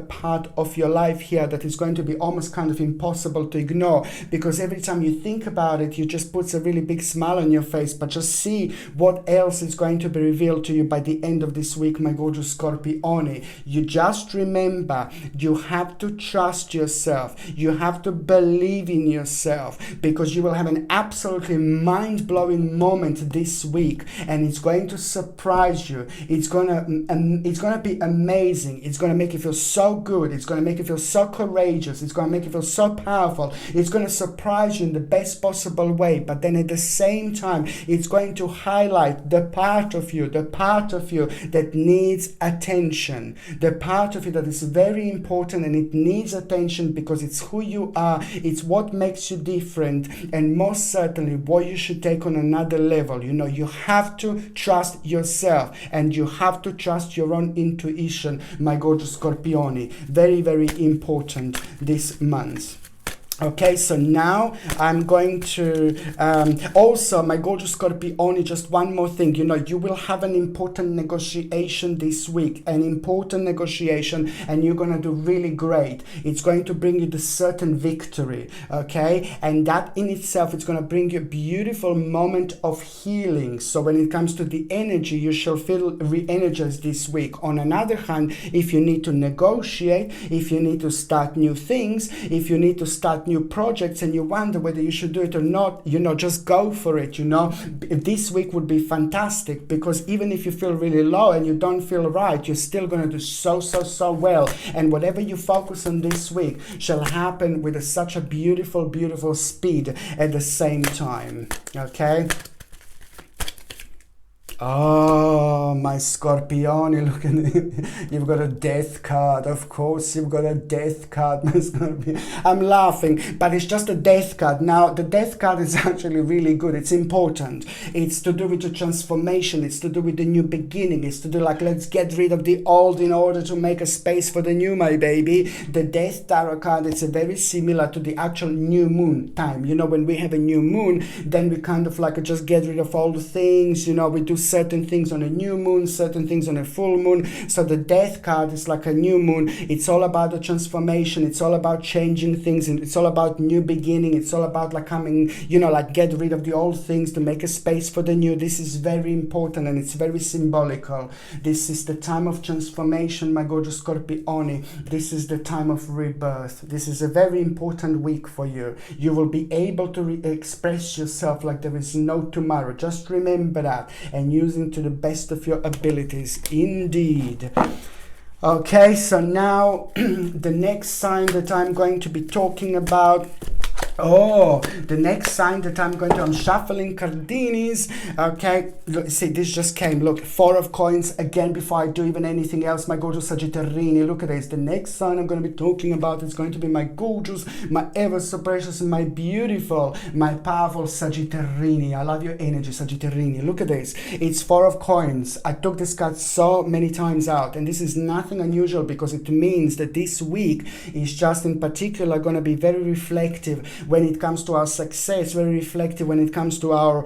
Speaker 1: part of your life here that is going to be almost kind of impossible to ignore, because every time you think about it, you just puts a really big smile on your face. But just see what else is going to be revealed to you by the end of this week, my gorgeous Scorpione. You just remember, you have to trust yourself. You have to believe in yourself, because you will have an absolutely mind-blowing moment this week, and it's going to surprise you. It's gonna be amazing. It's gonna make you feel so good. It's gonna make you feel so courageous. It's gonna make you feel so powerful. It's gonna surprise you in the best possible way. But then at the same time, it's going to highlight the part of you that needs attention, the part of you that is very important, and it needs attention because it's who you are, it's what makes you different, and most certainly what you should take on another level. You know, you have to trust yourself, and you have to trust your own intuition, my gorgeous Scorpione. Very, very important this month. Okay, so now I'm going to also, my gorgeous Scorpione, just one more thing. You know, you will have an important negotiation this week, an important negotiation, and you're going to do really great. It's going to bring you the certain victory, okay? And that in itself, it's going to bring you a beautiful moment of healing. So when it comes to the energy, you shall feel re-energized this week. On another hand, if you need to negotiate, if you need to start new things, if you need to start new projects and you wonder whether you should do it or not, you know, just go for it. You know, this week would be fantastic, because even if you feel really low and you don't feel right, you're still going to do so well, and whatever you focus on this week shall happen with such a beautiful speed at the same time. Okay. Oh my Scorpione, look at it. You've got a death card. Of course, you've got a death card, my Scorpio. I'm laughing, but it's just a death card. Now, the death card is actually really good. It's important. It's to do with the transformation. It's to do with the new beginning. It's to do like, let's get rid of the old in order to make a space for the new, my baby. The death tarot card, it's very similar to the actual new moon time. You know, when we have a new moon, then we kind of like just get rid of all the things. You know, we do certain things on a new moon, certain things on a full moon. So the death card is like a new moon. It's all about the transformation. It's all about changing things, and it's all about new beginning. It's all about like coming, you know, like get rid of the old things to make a space for the new. This is very important, and it's very symbolical. This is the time of transformation, my gorgeous Scorpione. This is the time of rebirth. This is a very important week for you. You will be able to express yourself like there is no tomorrow. Just remember that, and using to the best of your abilities. Indeed. Okay, so now the next sign that I'm going to be talking about. The next sign that I'm shuffling cardinis. Okay, look, see, this just came. Look, 4 of coins again before I do even anything else. My gorgeous Sagittarini. Look at this. The next sign I'm going to be talking about is going to be my gorgeous, my ever so precious, and my beautiful, my powerful Sagittarini. I love your energy, Sagittarini. Look at this. It's 4 of coins. I took this card so many times out, and this is nothing unusual because it means that this week is just in particular going to be very reflective when it comes to our success, very reflective when it comes to our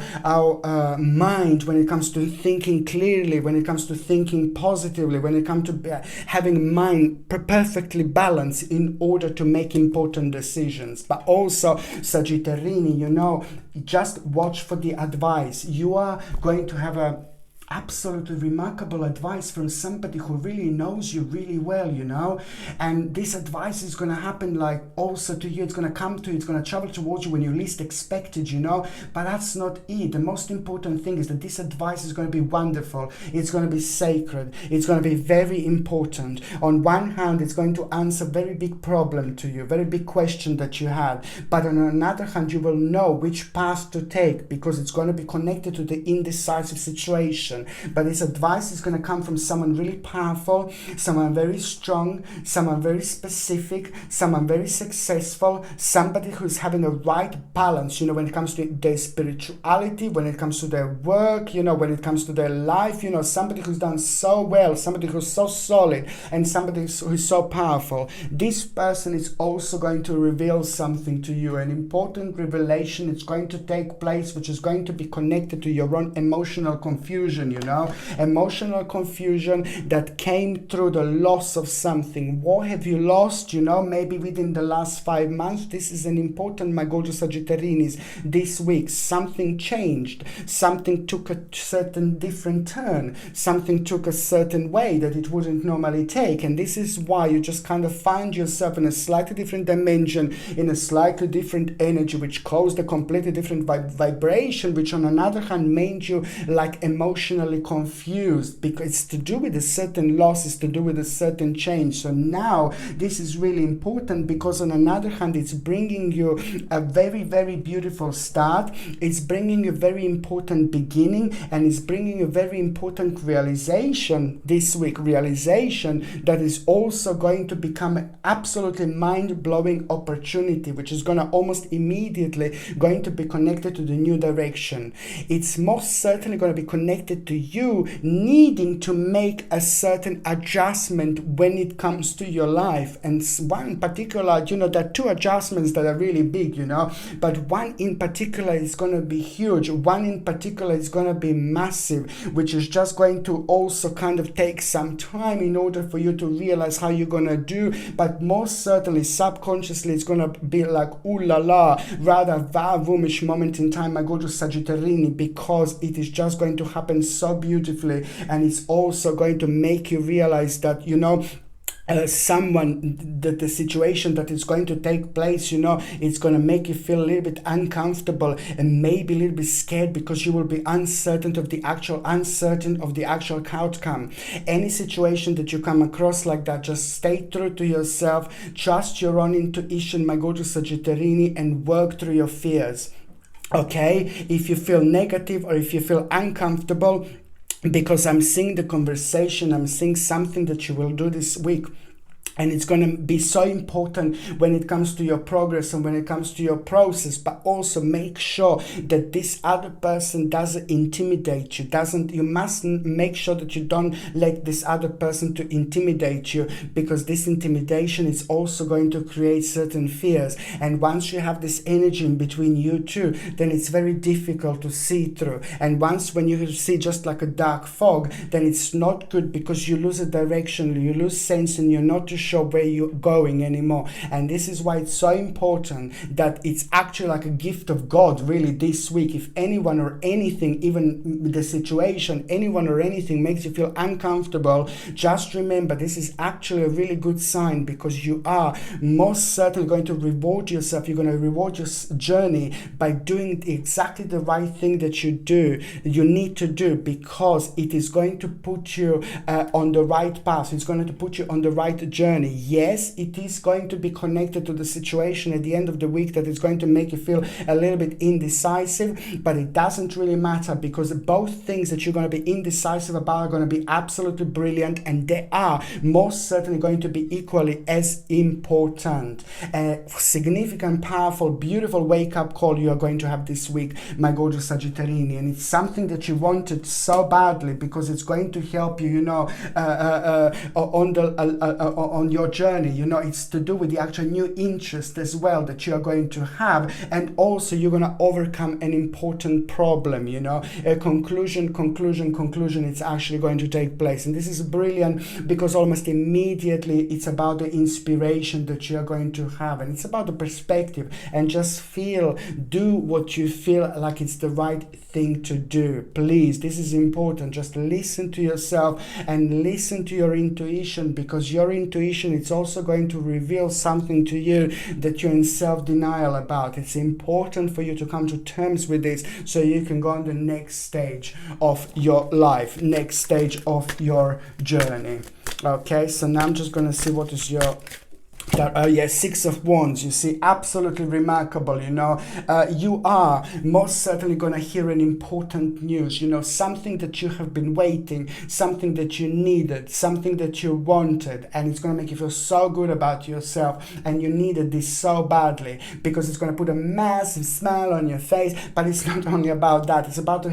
Speaker 1: mind, when it comes to thinking clearly, when it comes to thinking positively, when it comes to having mind perfectly balanced in order to make important decisions. But also, Sagittarini, you know, just watch for the advice. You are going to have a absolutely remarkable advice from somebody who really knows you really well, you know, and this advice is going to happen like also to you. It's going to come to you, it's going to travel towards you when you least expect it, you know. But that's not it. The most important thing is that this advice is going to be wonderful. It's going to be sacred. It's going to be very important. On one hand, it's going to answer a very big problem to you, very big question that you had, but on another hand, you will know which path to take because it's going to be connected to the indecisive situation. But this advice is going to come from someone really powerful, someone very strong, someone very specific, someone very successful, somebody who's having a right balance, you know, when it comes to their spirituality, when it comes to their work, you know, when it comes to their life, you know, somebody who's done so well, somebody who's so solid, and somebody who's so powerful. This person is also going to reveal something to you, an important revelation. It's going to take place, which is going to be connected to your own emotional confusion, you know, emotional confusion that came through the loss of something. What have you lost, you know, maybe within the last 5 months? This is an important, my gorgeous Sagittarinis, this week. Something changed, something took a certain different turn, something took a certain way that it wouldn't normally take, and this is why you just kind of find yourself in a slightly different dimension, in a slightly different energy, which caused a completely different vibration, which on another hand made you like emotionally confused, because it's to do with a certain loss, it's to do with a certain change. So now this is really important because on another hand, it's bringing you a very, very beautiful start. It's bringing you a very important beginning, and it's bringing a very important realization this week, realization that is also going to become an absolutely mind-blowing opportunity, which is going to almost immediately going to be connected to the new direction. It's most certainly going to be connected to you needing to make a certain adjustment when it comes to your life. And one particular, you know, there are 2 adjustments that are really big, you know, but one in particular is going to be huge. One in particular is going to be massive, which is just going to also kind of take some time in order for you to realize how you're going to do. But most certainly, subconsciously, it's going to be like, ooh la la, rather va-woomish moment in time, my gorgeous Sagittarini, because it is just going to happen so beautifully, and it's also going to make you realize that, you know, the situation that is going to take place, you know, it's going to make you feel a little bit uncomfortable and maybe a little bit scared because you will be uncertain of the actual outcome. Any situation that you come across like that, just stay true to yourself, trust your own intuition, my gorgeous Sagittarini, and work through your fears. Okay, if you feel negative or if you feel uncomfortable, because I'm seeing the conversation, I'm seeing something that you will do this week. And it's going to be so important when it comes to your progress and when it comes to your process. But also make sure that this other person doesn't intimidate you. You must make sure that you don't let this other person to intimidate you, because this intimidation is also going to create certain fears. And once you have this energy in between you two, then it's very difficult to see through. And when you see just like a dark fog, then it's not good, because you lose a direction, you lose sense, and you're not too sure where you're going anymore. And this is why it's so important that it's actually like a gift of God really this week. If anyone or anything, even the situation, anyone or anything makes you feel uncomfortable, just remember this is actually a really good sign, because you are most certainly going to reward yourself. You're going to reward your journey by doing exactly the right thing that you need to do, because it is going to put you on the right path. It's going to put you on the right journey. Yes, it is going to be connected to the situation at the end of the week that is going to make you feel a little bit indecisive, but it doesn't really matter, because both things that you're going to be indecisive about are going to be absolutely brilliant, and they are most certainly going to be equally as important. A significant, powerful, beautiful wake-up call you are going to have this week, my gorgeous Sagittarini, and it's something that you wanted so badly, because it's going to help you, on your journey. It's to do with the actual new interest as well that you are going to have, and also you're going to overcome an important problem. A conclusion it's actually going to take place. And this is brilliant, because almost immediately it's about the inspiration that you are going to have, and it's about the perspective. And just do what you feel like it's the right thing to do. Please, this is important. Just listen to yourself and listen to your intuition, because your intuition, it's also going to reveal something to you that you're in self-denial about. It's important for you to come to terms with this, so you can go on the next stage of your life, next stage of your journey. Okay, so now I'm just going to see what is your Six of Wands. You see, absolutely remarkable. You are most certainly going to hear an important news, something that you have been waiting, something that you needed, something that you wanted, and it's going to make you feel so good about yourself, and you needed this so badly, because it's going to put a massive smile on your face. But it's not only about that, it's about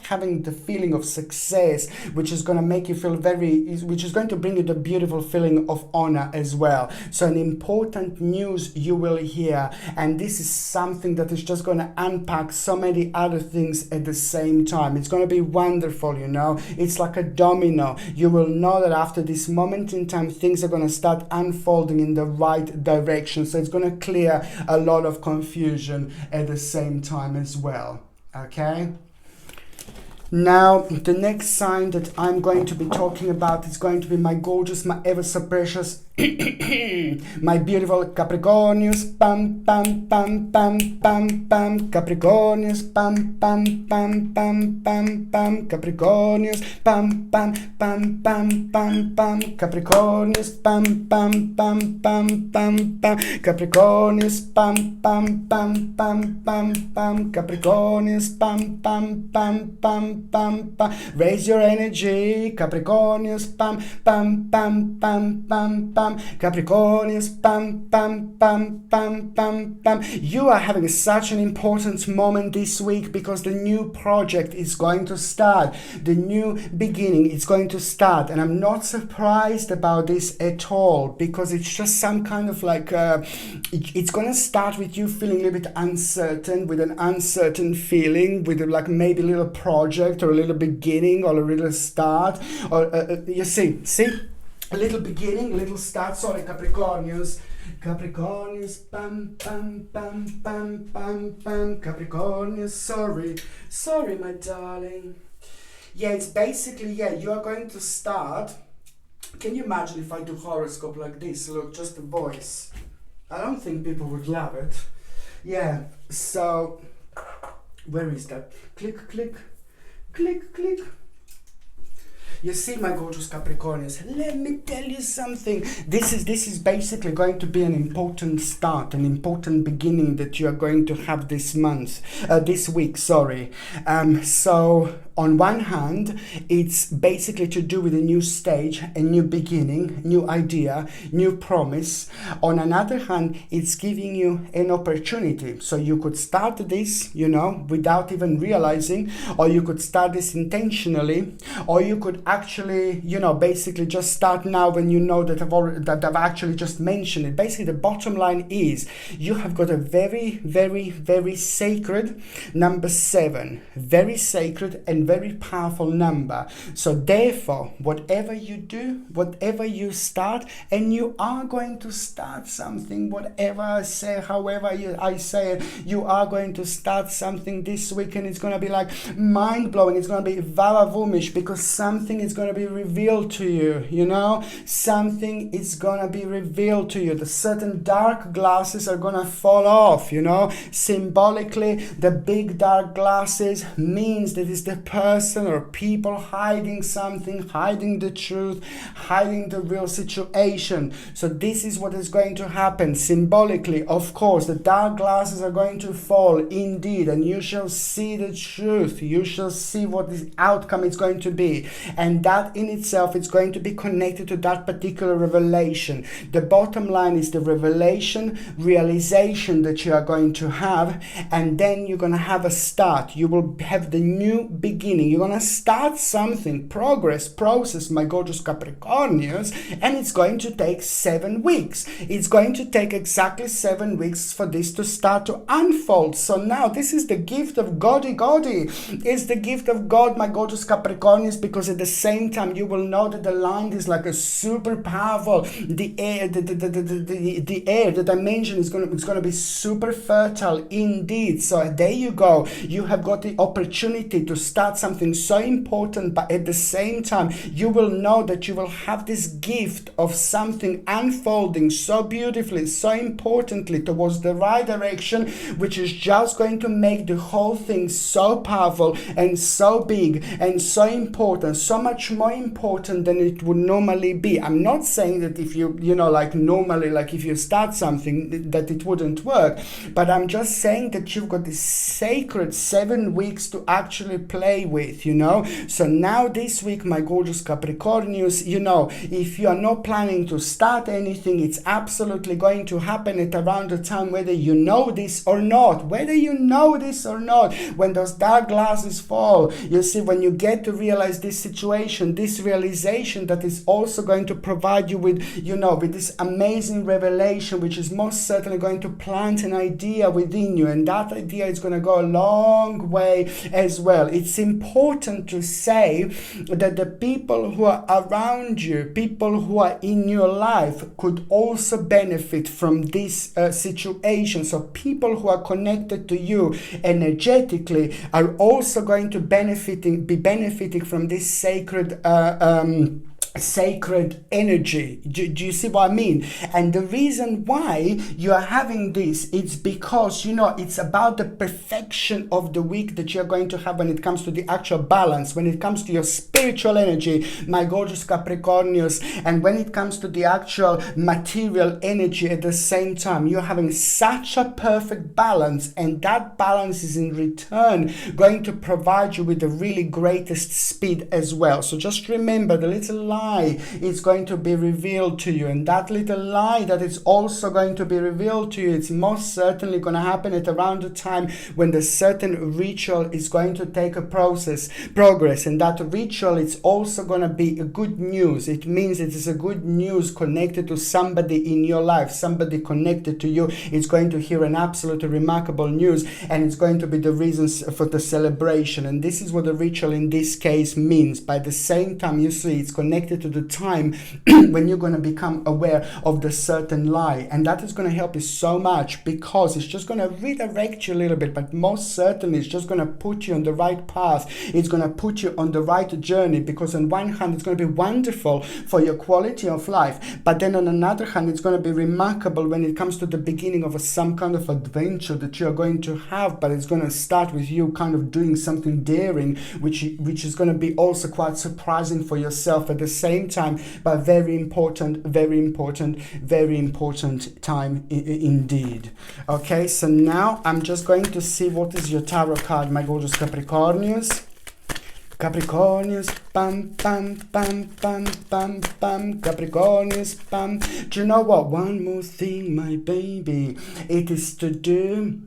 Speaker 1: having the feeling of success, which is going to make you feel which is going to bring you the beautiful feeling of honor as well. So an important news you will hear, and this is something that is just going to unpack so many other things at the same time. It's going to be wonderful. It's like a domino. You will know that after this moment in time, things are going to start unfolding in the right direction. So it's going to clear a lot of confusion at the same time as well. Okay? Now, the next sign that I'm going to be talking about is going to be my gorgeous, my ever so precious, my beautiful Capricornius, pam pam pam pam pam pam, Capricornius, pam pam pam pam pam pam, Capricornius, pam pam pam pam pam pam, Capricornius, pam pam pam pam pam pam, Capricornius, pam pam pam pam pam pam, Capricornius, pam pam pam pam pam pam. Raise your energy, Capricornius, pam pam pam pam pam pam, Capricornius, pam pam pam pam pam pam. You are having such an important moment this week, because the new project is going to start, the new beginning is going to start, and I'm not surprised about this at all, because it's just some kind of like it's going to start with you feeling a little bit uncertain, with an uncertain feeling, with like maybe a little project or a little beginning or a little start, or you see a little beginning, a little start. Sorry, Capricornius, pam pam pam pam pam pam, Capricornius, sorry my darling. Yeah, it's basically, you are going to start. Can you imagine if I do horoscope like this? Look, just the voice. I don't think people would love it. Yeah, so where is that? Click, click, click, click. You see, my gorgeous Capricornians, let me tell you something. This is basically going to be an important start, an important beginning that you are going to have this month, this week, sorry. So on one hand, it's basically to do with a new stage, a new beginning, new idea, new promise. On another hand, it's giving you an opportunity. So you could start this, without even realizing, or you could start this intentionally, or you could actually, basically just start now when you know that I've actually just mentioned it. Basically, the bottom line is you have got a very, very, very sacred number 7, very sacred and very powerful number. So therefore, whatever you do, whatever you start, and you are going to start something, whatever I say, however I say it, you are going to start something this week, and it's going to be like mind-blowing. It's going to be vavavumish, because something is going to be revealed to you, something is going to be revealed to you. The certain dark glasses are going to fall off, symbolically. The big dark glasses means that it's the person or people hiding something, hiding the truth, hiding the real situation. So this is what is going to happen symbolically. Of course, the dark glasses are going to fall indeed, and you shall see the truth. You shall see what the outcome is going to be, and that in itself is going to be connected to that particular revelation. The bottom line is the revelation, realization that you are going to have, and then you're going to have a start. You will have the new beginning. You're going to start something, progress, process, my gorgeous Capricornians, and it's going to take 7 weeks. It's going to take exactly 7 weeks for this to start to unfold. So now this is the gift of Godi. It's the gift of God, my gorgeous Capricornians, because at the same time you will know that the line is like a super powerful. The air, the air, the dimension is going to be super fertile indeed. So there you go. You have got the opportunity to start something so important, but at the same time you will know that you will have this gift of something unfolding so beautifully, so importantly towards the right direction, which is just going to make the whole thing so powerful and so big and so important, so much more important than it would normally be. I'm not saying that if you normally, like if you start something that it wouldn't work, but I'm just saying that you've got this sacred 7 weeks to actually play with, So now this week, my gorgeous Capricornius, if you are not planning to start anything, it's absolutely going to happen at around the time, whether you know this or not, when those dark glasses fall. You see, when you get to realize this situation, this realization that is also going to provide you with, with this amazing revelation, which is most certainly going to plant an idea within you, and that idea is going to go a long way as well. It's important to say that the people who are around you, people who are in your life, could also benefit from this situation. So people who are connected to you energetically are also going to be benefiting from this sacred energy. Do you see what I mean? And the reason why you are having this, it's because it's about the perfection of the week that you're going to have when it comes to the actual balance, when it comes to your spiritual energy, my gorgeous Capricornius, and when it comes to the actual material energy at the same time. You're having such a perfect balance, and that balance is in return going to provide you with the really greatest speed as well. So just remember, the little lie is going to be revealed to you, and that little lie that is also going to be revealed to you, it's most certainly going to happen at around the time when the certain ritual is going to take a progress, and that ritual is also going to be a good news. It means it is a good news connected to somebody in your life, somebody connected to you is going to hear an absolutely remarkable news, and it's going to be the reasons for the celebration. And this is what the ritual in this case means. By the same time, you see, it's connected to the time when you're going to become aware of the certain lie, and that is going to help you so much, because it's just going to redirect you a little bit, but most certainly it's just going to put you on the right path. It's going to put you on the right journey, because on one hand it's going to be wonderful for your quality of life, but then on another hand it's going to be remarkable when it comes to the beginning of some kind of adventure that you're going to have, but it's going to start with you kind of doing something daring, which is going to be also quite surprising for yourself at the same time, but very important time indeed. Okay, so now I'm just going to see what is your tarot card, my gorgeous Capricornius. Capricornius, bam, bam, bam, bam, bam, bam, Capricornius, bam. Do you know what? One more thing, my baby. It is to do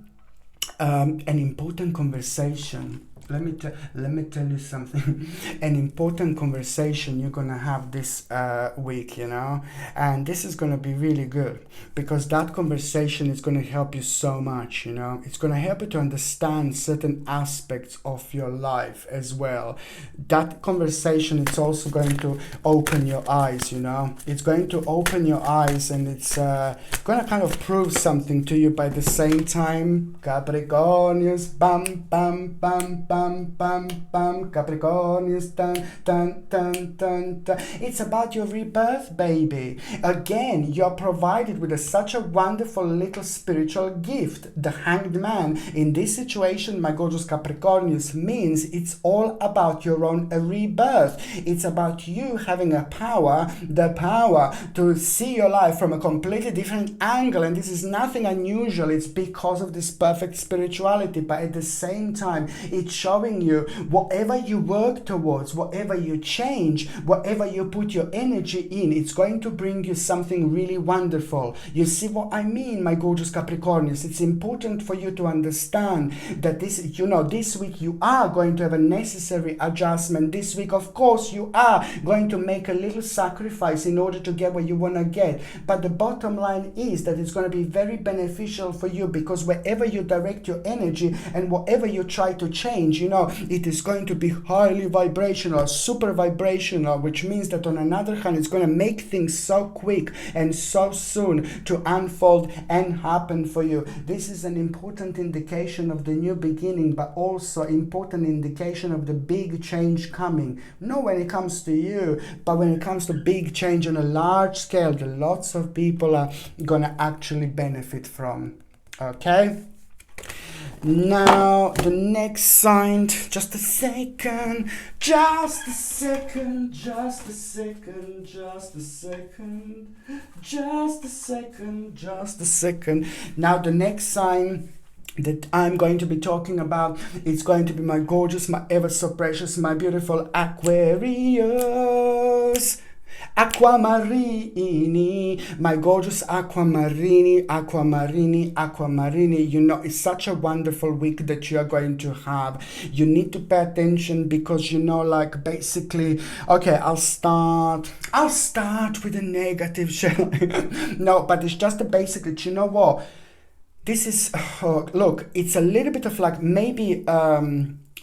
Speaker 1: an important conversation. Let me tell you something. An important conversation you're gonna have this week, you know, and this is gonna be really good because that conversation is gonna help you so much, you know. It's gonna help you to understand certain aspects of your life as well. That conversation, it's also going to open your eyes, you know. It's going to open your eyes, and it's gonna kind of prove something to you by the same time. Capricornius, bam, bam, bam, bam. Bam, bam, Capricornius, dun, dun, dun, dun, dun. It's about your rebirth, baby. Again, you're provided with such a wonderful little spiritual gift, the Hanged Man. In this situation, my gorgeous Capricornius, means it's all about your own rebirth. It's about you having the power to see your life from a completely different angle, and this is nothing unusual. It's because of this perfect spirituality, but at the same time, it's showing you whatever you work towards, whatever you change, whatever you put your energy in, it's going to bring you something really wonderful. You see what I mean, my gorgeous Capricornius? It's important for you to understand that this, you know, this week you are going to have a necessary adjustment. This week, of course, you are going to make a little sacrifice in order to get what you want to get. But the bottom line is that it's going to be very beneficial for you, because wherever you direct your energy and whatever you try to change, you know, it is going to be highly vibrational, super vibrational, which means that on another hand, it's going to make things so quick and so soon to unfold and happen for you. This is an important indication of the new beginning, but also important indication of the big change coming. Not when it comes to you, but when it comes to big change on a large scale that lots of people are going to actually benefit from. Okay? Now, the next sign, just a second. Now, the next sign that I'm going to be talking about, it's going to be my gorgeous, my ever so precious, my beautiful Aquarius. Aquamarini, my gorgeous aquamarini. You know, it's such a wonderful week that you are going to have. You need to pay attention because, you know, like basically, okay, I'll start with the negative, shall I? No, but it's just basically, you know what? This is, look, it's a little bit of like maybe,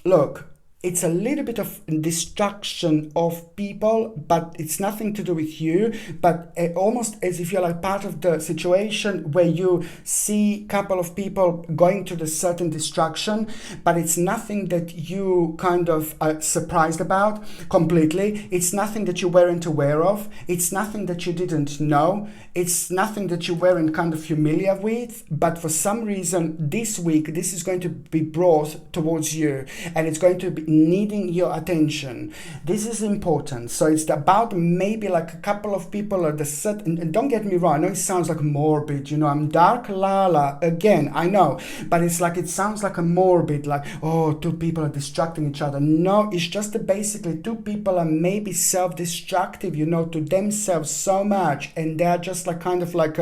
Speaker 1: look, it's a little bit of distraction of people, but it's nothing to do with you, but almost as if you're like part of the situation where you see a couple of people going to the certain distraction, but it's nothing that you kind of are surprised about completely. It's nothing that you weren't aware of. It's nothing that you didn't know. It's nothing that you weren't kind of familiar with, but for some reason this week, this is going to be brought towards you, and it's going to be needing your attention. This is important. So it's about maybe like a couple of people at the set, and don't get me wrong, I know it sounds like morbid, you know, I'm dark Lala again, I know, but it's like, it sounds like a morbid, like, oh, two people are distracting each other. No, it's just that basically two people are maybe self-destructive, you know, to themselves so much, and they're just like kind of like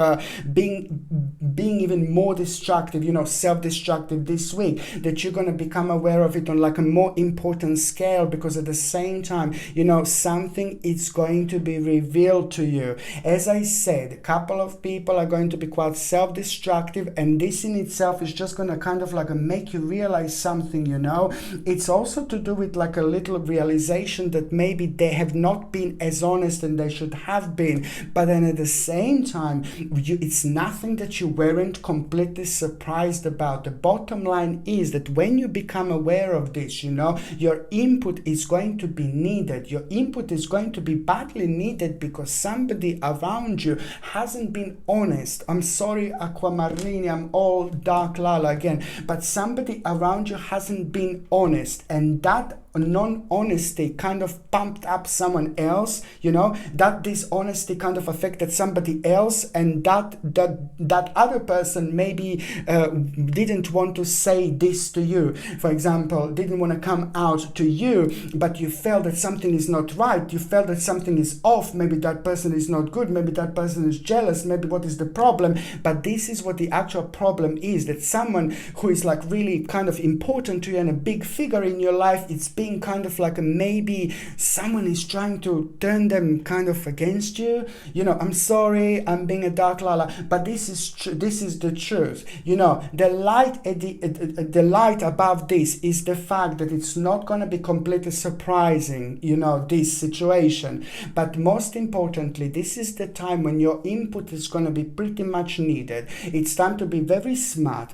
Speaker 1: being even more destructive, you know, self-destructive this week, that you're going to become aware of it on like a more important scale, because at the same time, you know, something is going to be revealed to you. As I said, a couple of people are going to be quite self-destructive, and this in itself is just going to kind of like make you realize something, you know. It's also to do with like a little realization that maybe they have not been as honest as they should have been, but then at the same time, it's nothing that you weren't completely surprised about. The bottom line is that when you become aware of this, you know, your input is going to be needed. Your input is going to be badly needed because somebody around you hasn't been honest. I'm sorry, Aquamarini, I'm all dark Lala again, but somebody around you hasn't been honest, and that non-honesty kind of pumped up someone else, you know, that dishonesty kind of affected somebody else, and that other person maybe didn't want to say this to you, for example, didn't want to come out to you, but you felt that something is not right, you felt that something is off, maybe that person is not good, maybe that person is jealous, maybe what is the problem. But this is what the actual problem is, that someone who is like really kind of important to you and a big figure in your life, it's being kind of like maybe someone is trying to turn them kind of against you. You know, I'm sorry, I'm being a dark lala, but this is this is the truth. You know, the light at the light above this is the fact that it's not going to be completely surprising, you know, this situation. But most importantly, this is the time when your input is going to be pretty much needed. It's time to be very smart.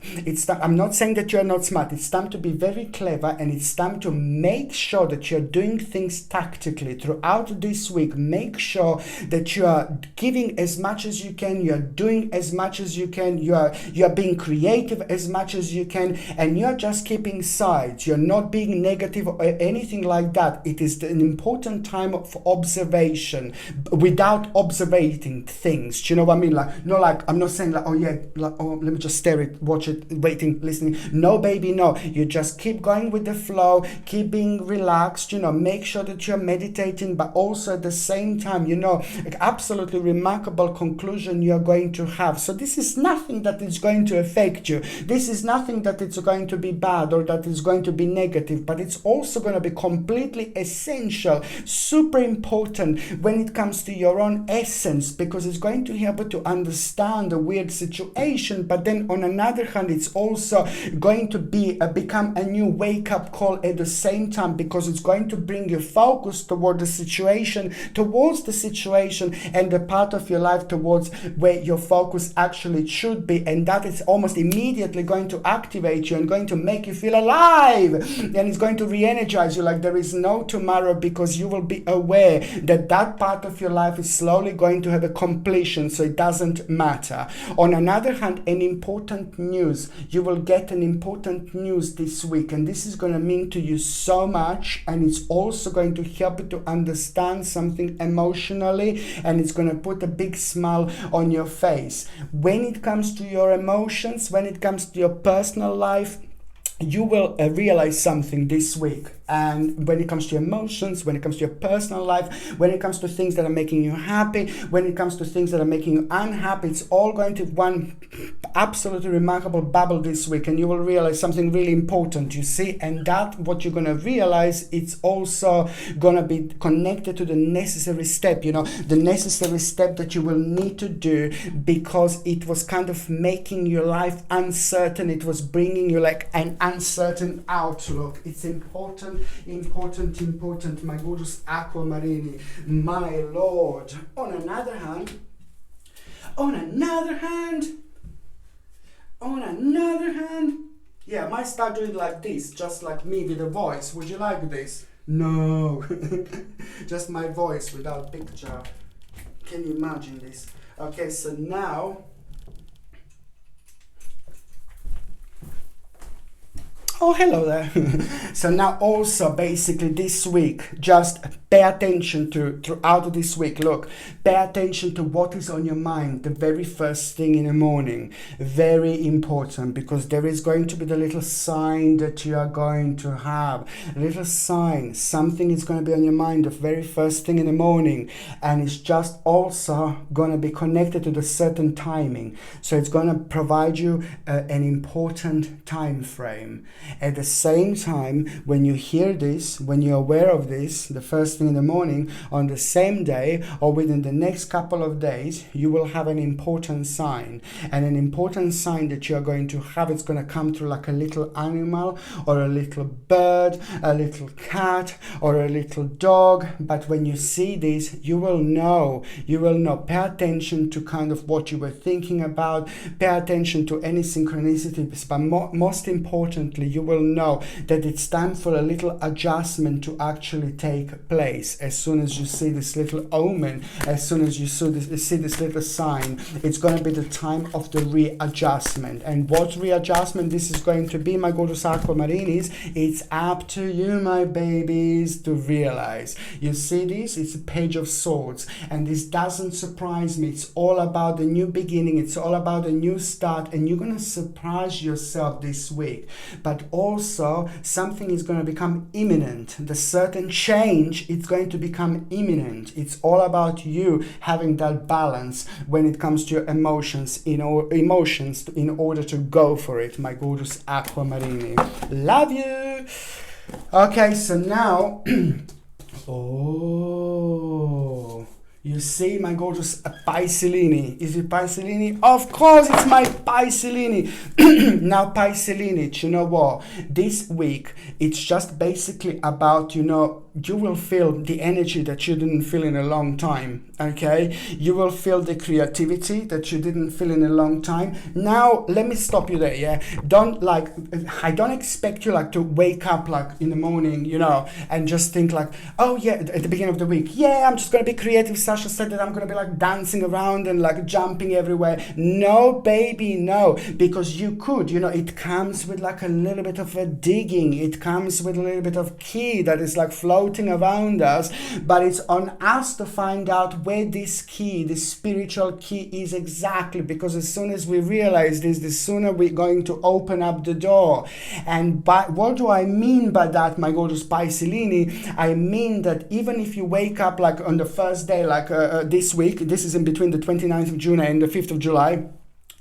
Speaker 1: I'm not saying that you're not smart. It's time to be very clever, and it's time to make sure that you're doing things tactically throughout this week. Make sure that you are giving as much as you can, you are doing as much as you can, you are being creative as much as you can, and you're just keeping sides. You're not being negative or anything like that. It is an important time of observation without observating things. Do you know what I mean? Like, no, like, I'm not saying like, oh yeah, like, oh, let me just stare it, watch it, waiting, listening. No, baby, no. You just keep going with the flow, keep being relaxed, you know, make sure that you're meditating, but also at the same time, you know, like, absolutely remarkable conclusion you're going to have. So this is nothing that is going to affect you. This is nothing that it's going to be bad or that is going to be negative, but it's also going to be completely essential, super important when it comes to your own essence, because it's going to help you to understand a weird situation. But then on another hand, it's also going to become a new wake-up call at the same time, because it's going to bring your focus towards the situation and the part of your life towards where your focus actually should be, and that is almost immediately going to activate you and going to make you feel alive, and it's going to re-energize you like there is no tomorrow, because you will be aware that that part of your life is slowly going to have a completion, so it doesn't matter. On another hand, an important news, you will get an important news this week, and this is going to mean to you so much, and it's also going to help you to understand something emotionally, and it's going to put a big smile on your face. When it comes to your emotions, when it comes to your personal life, you will realize something this week. And when it comes to emotions, when it comes to your personal life, when it comes to things that are making you happy, when it comes to things that are making you unhappy, it's all going to one absolutely remarkable bubble this week, and you will realize something really important, you see. And that what you're going to realize, it's also going to be connected to the necessary step, you know, the necessary step that you will need to do, because it was kind of making your life uncertain. It was bringing you like an uncertain outlook. It's important, my gorgeous aquamarini, my lord. On another hand, yeah, I might start doing like this, just like me with a voice. Would you like this? No. Just my voice without picture. Can you imagine this? Okay, so now, oh, hello there. So now also basically this week, just pay attention to throughout this week. Look, pay attention to what is on your mind the very first thing in the morning. Very important, because there is going to be the little sign that you are going to have. A little sign, something is going to be on your mind the very first thing in the morning, and it's just also going to be connected to the certain timing. So it's going to provide you an important time frame. At the same time, when you hear this, when you're aware of this, the first thing in the morning, on the same day or within the next couple of days, you will have an important sign. And an important sign that you're going to have, it's going to come through like a little animal or a little bird, a little cat or a little dog. But when you see this, you will know. Pay attention to kind of what you were thinking about. Pay attention to any synchronicities. But most importantly, you will know that it's time for a little adjustment to actually take place. As soon as you see this little omen, as soon as you see this little sign, it's going to be the time of the readjustment. And what readjustment this is going to be, my gorgeous aquamarinis, it's up to you, my babies, to realize. You see this? It's a Page of Swords, and this doesn't surprise me. It's all about the new beginning. It's all about a new start, and you're going to surprise yourself this week. But also, something is going to become imminent. The certain change, it's going to become imminent. It's all about you having that balance when it comes to your emotions in order to go for it, my gorgeous aquamarini. Love you. Okay, so now oh, you see my gorgeous Piscelini. Is it Piscelini? Of course it's my Piscelini. Now Piscelini, you know what? This week, it's just basically about, you know, you will feel the energy that you didn't feel in a long time, okay? You will feel the creativity that you didn't feel in a long time. Now, let me stop you there, yeah? I don't expect you like to wake up like in the morning, you know, and just think like, oh yeah, at the beginning of the week, yeah, I'm just gonna be creative. Sasha said that I'm gonna be like dancing around and like jumping everywhere. No, baby, no, because you could, you know, it comes with like a little bit of a digging. It comes with a little bit of key that is like floating around us, but it's on us to find out where this key, this spiritual key is exactly, because as soon as we realize this, the sooner we're going to open up the door. And what do I mean by that, my gorgeous Piscelini? I mean that even if you wake up like on the first day, like this week, this is in between the 29th of June and the 5th of July,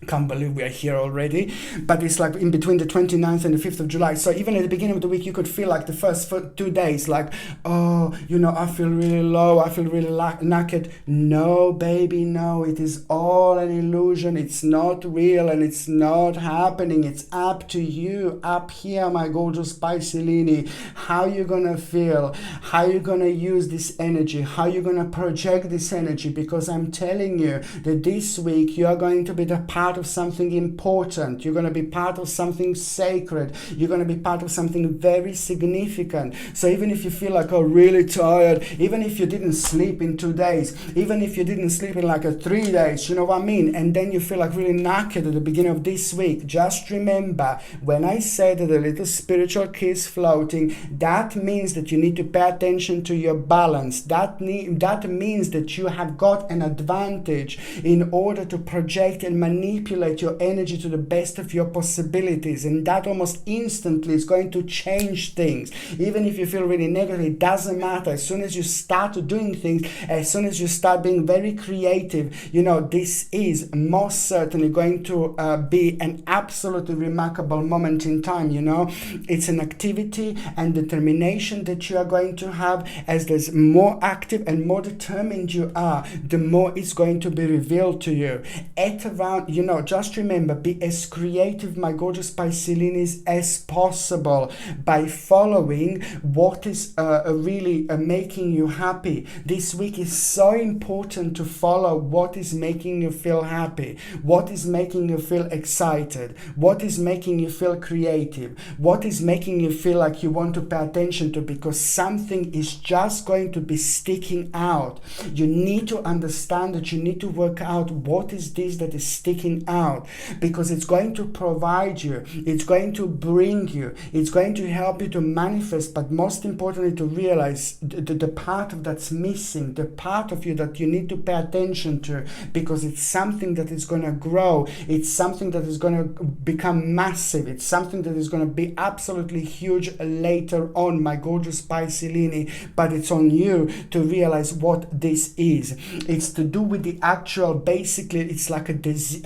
Speaker 1: can't believe we are here already, but it's like in between the 29th and the 5th of July. So even at the beginning of the week, you could feel like the first 2 days, like, oh, you know, I feel really low, I feel really knackered. No, baby, no, it is all an illusion. It's not real and it's not happening. It's up to you, up here, my gorgeous Piscelini, how you're gonna feel, how you're gonna use this energy, how you're gonna project this energy, because I'm telling you that this week you are going to be the part of something important. You're going to be part of something sacred. You're going to be part of something very significant. So even if you feel like, oh, really tired, even if you didn't sleep in 2 days, even if you didn't sleep in like 3 days, you know what I mean? And then you feel like really knackered at the beginning of this week, just remember, when I said that a little spiritual key is floating, that means that you need to pay attention to your balance. That means that you have got an advantage in order to project and manipulate your energy to the best of your possibilities, and that almost instantly is going to change things. Even if you feel really negative, it doesn't matter. As soon as you start doing things, as soon as you start being very creative, you know, this is most certainly going to be an absolutely remarkable moment in time. You know, it's an activity and determination that you are going to have. As there's more active and more determined you are, the more it's going to be revealed to you. At around, you know, just remember, be as creative, my gorgeous Piscelinis, as possible by following what is really making you happy. This week is so important to follow what is making you feel happy, what is making you feel excited, what is making you feel creative, what is making you feel like you want to pay attention to, because something is just going to be sticking out. You need to understand that you need to work out what is this that is sticking out, because it's going to provide you, it's going to bring you, it's going to help you to manifest, but most importantly to realize the part of that's missing, the part of you that you need to pay attention to, because it's something that is going to grow, it's something that is going to become massive, it's something that is going to be absolutely huge later on, my gorgeous Piscelini. But it's on you to realize what this is. It's to do with the actual, basically it's like a disease,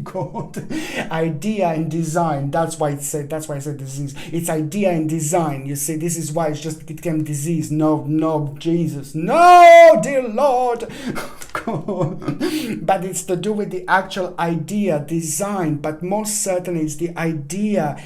Speaker 1: God, idea and design. That's why I said disease. It's idea and design. You see, this is why it became disease. No, Jesus, no, dear Lord. God. But it's to do with the actual idea, design, but most certainly it's the idea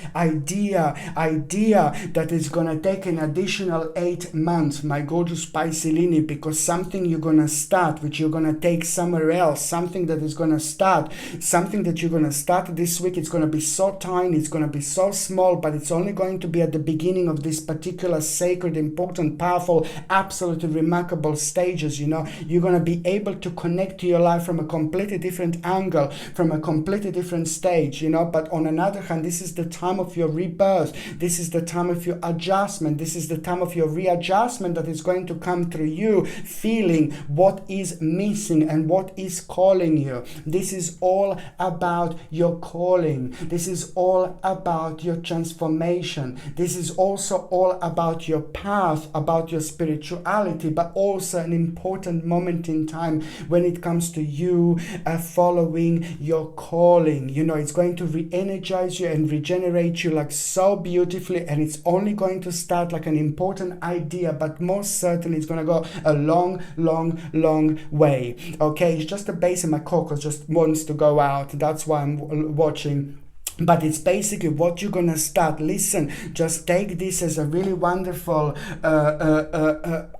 Speaker 1: that is gonna take an additional 8 months, my gorgeous Piscelini, because something you're gonna start, which you're gonna take somewhere else, something that is going to start, something that you're going to start this week. It's going to be so tiny, it's going to be so small, but it's only going to be at the beginning of this particular sacred, important, powerful, absolutely remarkable stages. You're going to be able to connect to your life from a completely different angle, from a completely different stage, but on another hand, this is the time of your rebirth. This is the time of your adjustment. This is the time of your readjustment that is going to come through you, feeling what is missing and what is calling you. This is all about your calling. This is all about your transformation. This is also all about your path, about your spirituality, but also an important moment in time when it comes to you following your calling. It's going to re-energize you and regenerate you like so beautifully, and it's only going to start like an important idea, but most certainly it's going to go a long way. Okay, it's just the base of my cocos just wants to go out. That's why I'm watching. But it's basically what you're going to start. Listen, just take this as a really wonderful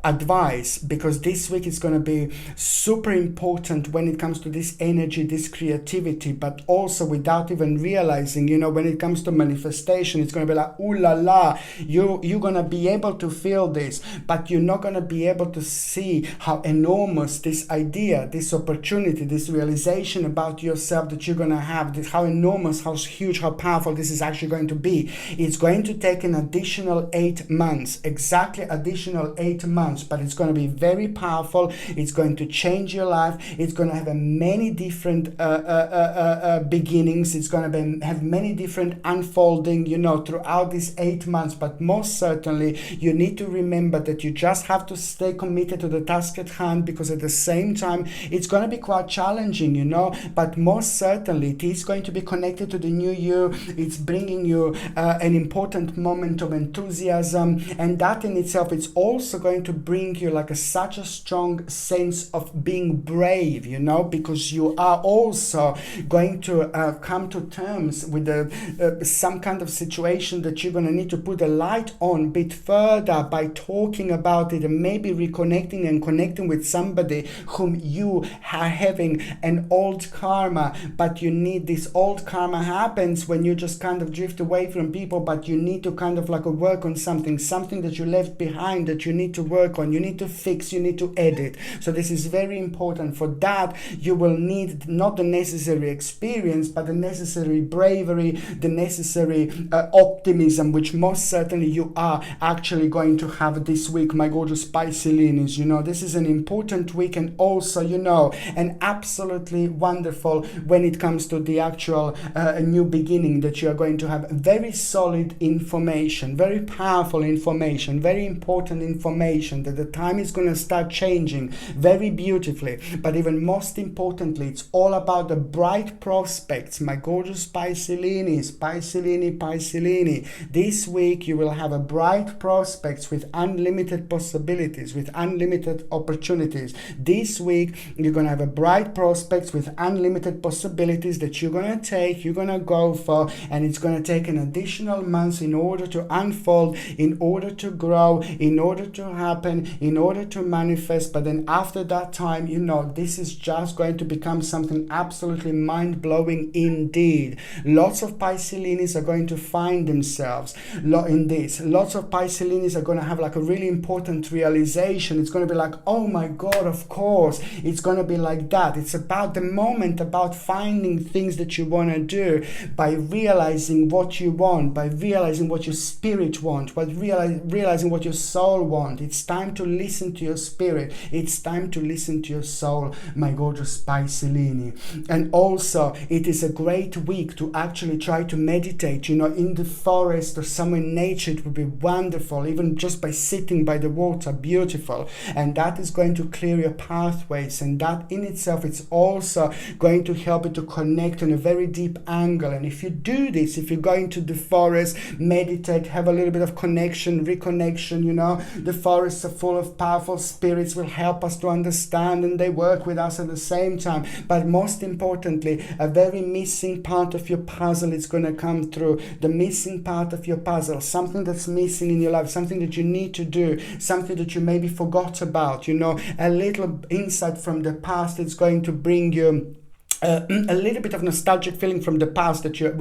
Speaker 1: advice, because this week is going to be super important when it comes to this energy, this creativity, but also without even realizing, when it comes to manifestation, it's going to be like, ooh la la, you're going to be able to feel this, but you're not going to be able to see how enormous this idea, this opportunity, this realization about yourself that you're going to have, this, how enormous, how huge, how powerful this is actually going to be. It's going to take an additional 8 months, exactly additional 8 months, but it's going to be very powerful. It's going to change your life. It's going to have many different beginnings. It's going to have many different unfolding, throughout these 8 months. But most certainly, you need to remember that you just have to stay committed to the task at hand, because at the same time, it's going to be quite challenging, but most certainly it is going to be connected to the new you. It's bringing you an important moment of enthusiasm, and that in itself, it's also going to bring you like such a strong sense of being brave, because you are also going to come to terms with some kind of situation that you're going to need to put a light on a bit further by talking about it, and maybe reconnecting and connecting with somebody whom you are having an old karma, but you need this old karma happens when you just kind of drift away from people, but you need to kind of like work on something that you left behind, that you need to work on, you need to fix, you need to edit. So this is very important. For that, you will need not the necessary experience, but the necessary bravery, the necessary optimism, which most certainly you are actually going to have this week, my gorgeous Pisces. This is an important week, and also, an absolutely wonderful when it comes to the actual new beginning, that you are going to have very solid information, very powerful information, very important information, that the time is going to start changing very beautifully. But even most importantly, it's all about the bright prospects, my gorgeous Pisces. This week you will have a bright prospects with unlimited possibilities, with unlimited opportunities. This week you're going to have a bright prospects with unlimited possibilities that you're going to take, you're going to go for, and it's going to take an additional month in order to unfold, in order to grow, in order to happen, in order to manifest. But then after that time, this is just going to become something absolutely mind-blowing indeed. Lots of Pisces are going to find themselves in this. Lots of Pisces are going to have like a really important realization. It's going to be like, oh my God, of course, it's going to be like that. It's about the moment, about finding things that you want to do, by realizing what you want, by realizing what your spirit wants, by realizing what your soul wants. It's time to listen to your spirit. It's time to listen to your soul, my gorgeous Pisces. And also, it is a great week to actually try to meditate, in the forest or somewhere in nature. It would be wonderful, even just by sitting by the water, beautiful. And that is going to clear your pathways, and that in itself, it's also going to help you to connect on a very deep angle. And if you do this, if you go into the forest, meditate, have a little bit of connection, reconnection, the forests are full of powerful spirits, will help us to understand, and they work with us at the same time. But most importantly, a very missing part of your puzzle is going to come through. The missing part of your puzzle, something that's missing in your life, something that you need to do, something that you maybe forgot about, a little insight from the past. It's going to bring you a little bit of nostalgic feeling from the past that you're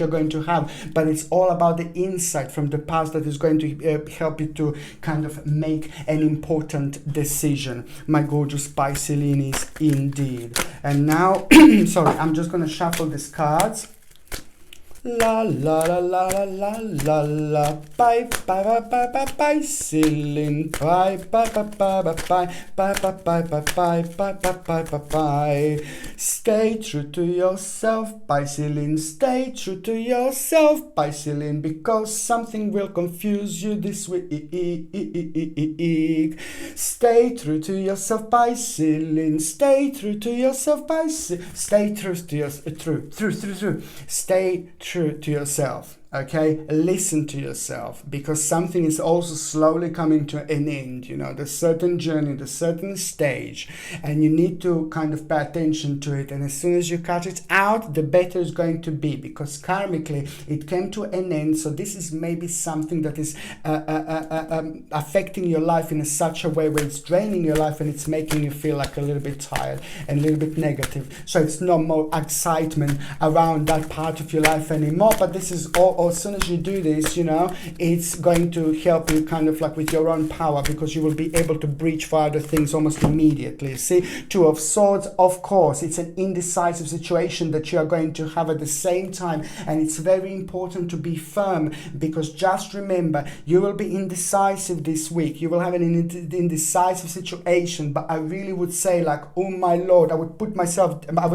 Speaker 1: going to have, but it's all about the insight from the past that is going to help you to kind of make an important decision, my gorgeous Pisces, indeed. And now, sorry, I'm just going to shuffle these cards. La la la la la la la bye bye bye bye bye bye ceiling bye bye bye bye bye bye bye bye bye bye bye bye bye bye bye. Stay true to yourself, Pisces. Stay true to yourself, Pisces, because something will confuse you this week. Stay true to yourself, Pisces. Stay true to yourself, Pisces. Stay true to yourself. Stay true to yourself. Okay, listen to yourself, because something is also slowly coming to an end. You know, there's certain journey, there's certain stage, and you need to kind of pay attention to it. And as soon as you cut it out, the better it's going to be, because karmically it came to an end. So this is maybe something that is affecting your life in such a way where it's draining your life and it's making you feel like a little bit tired and a little bit negative. So it's no more excitement around that part of your life anymore. But this is all. As soon as you do this, you know, it's going to help you kind of like with your own power, because you will be able to reach for other things almost immediately. See, Two of Swords, of course, it's an indecisive situation that you are going to have at the same time, and it's very important to be firm, because just remember, you will be indecisive this week. You will have an indecisive situation, but I really would say, like, oh my Lord, I will put myself down. I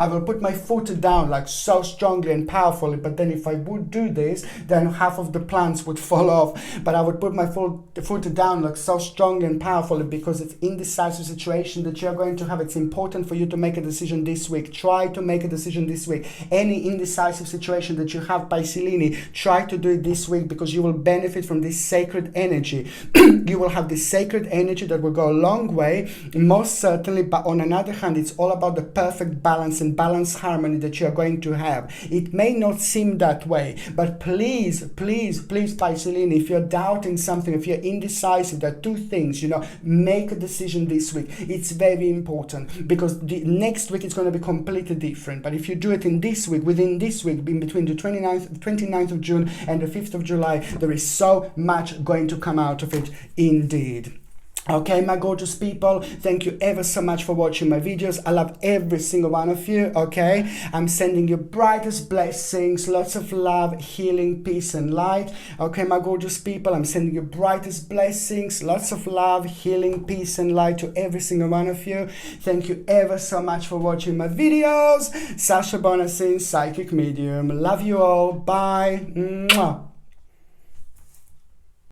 Speaker 1: will put my foot down like so strongly and powerfully. But then if I would do this, then half of the plans would fall off. But I would put my foot down like so strongly and powerfully, because it's indecisive situation that you're going to have. It's important for you to make a decision this week. Try to make a decision this week. Any indecisive situation that you have, Pisces, try to do it this week, because you will benefit from this sacred energy. You will have this sacred energy that will go a long way, most certainly. But on another hand, it's all about the perfect balance and balanced harmony that you're going to have. It may not seem that way, but please, Pisces, if you're doubting something, if you're indecisive, there are two things, you know, make a decision this week. It's very important, because the next week is going to be completely different. But if you do it in this week, within this week, in between the 29th of June and the 5th of July, there is so much going to come out of it indeed. Okay, my gorgeous people, thank you ever so much for watching my videos. I love every single one of you, okay? I'm sending you brightest blessings, lots of love, healing, peace, and light. Okay, my gorgeous people, I'm sending you brightest blessings, lots of love, healing, peace, and light to every single one of you. Thank you ever so much for watching my videos. Sasha Bonasin, Psychic Medium. Love you all. Bye. Mwah.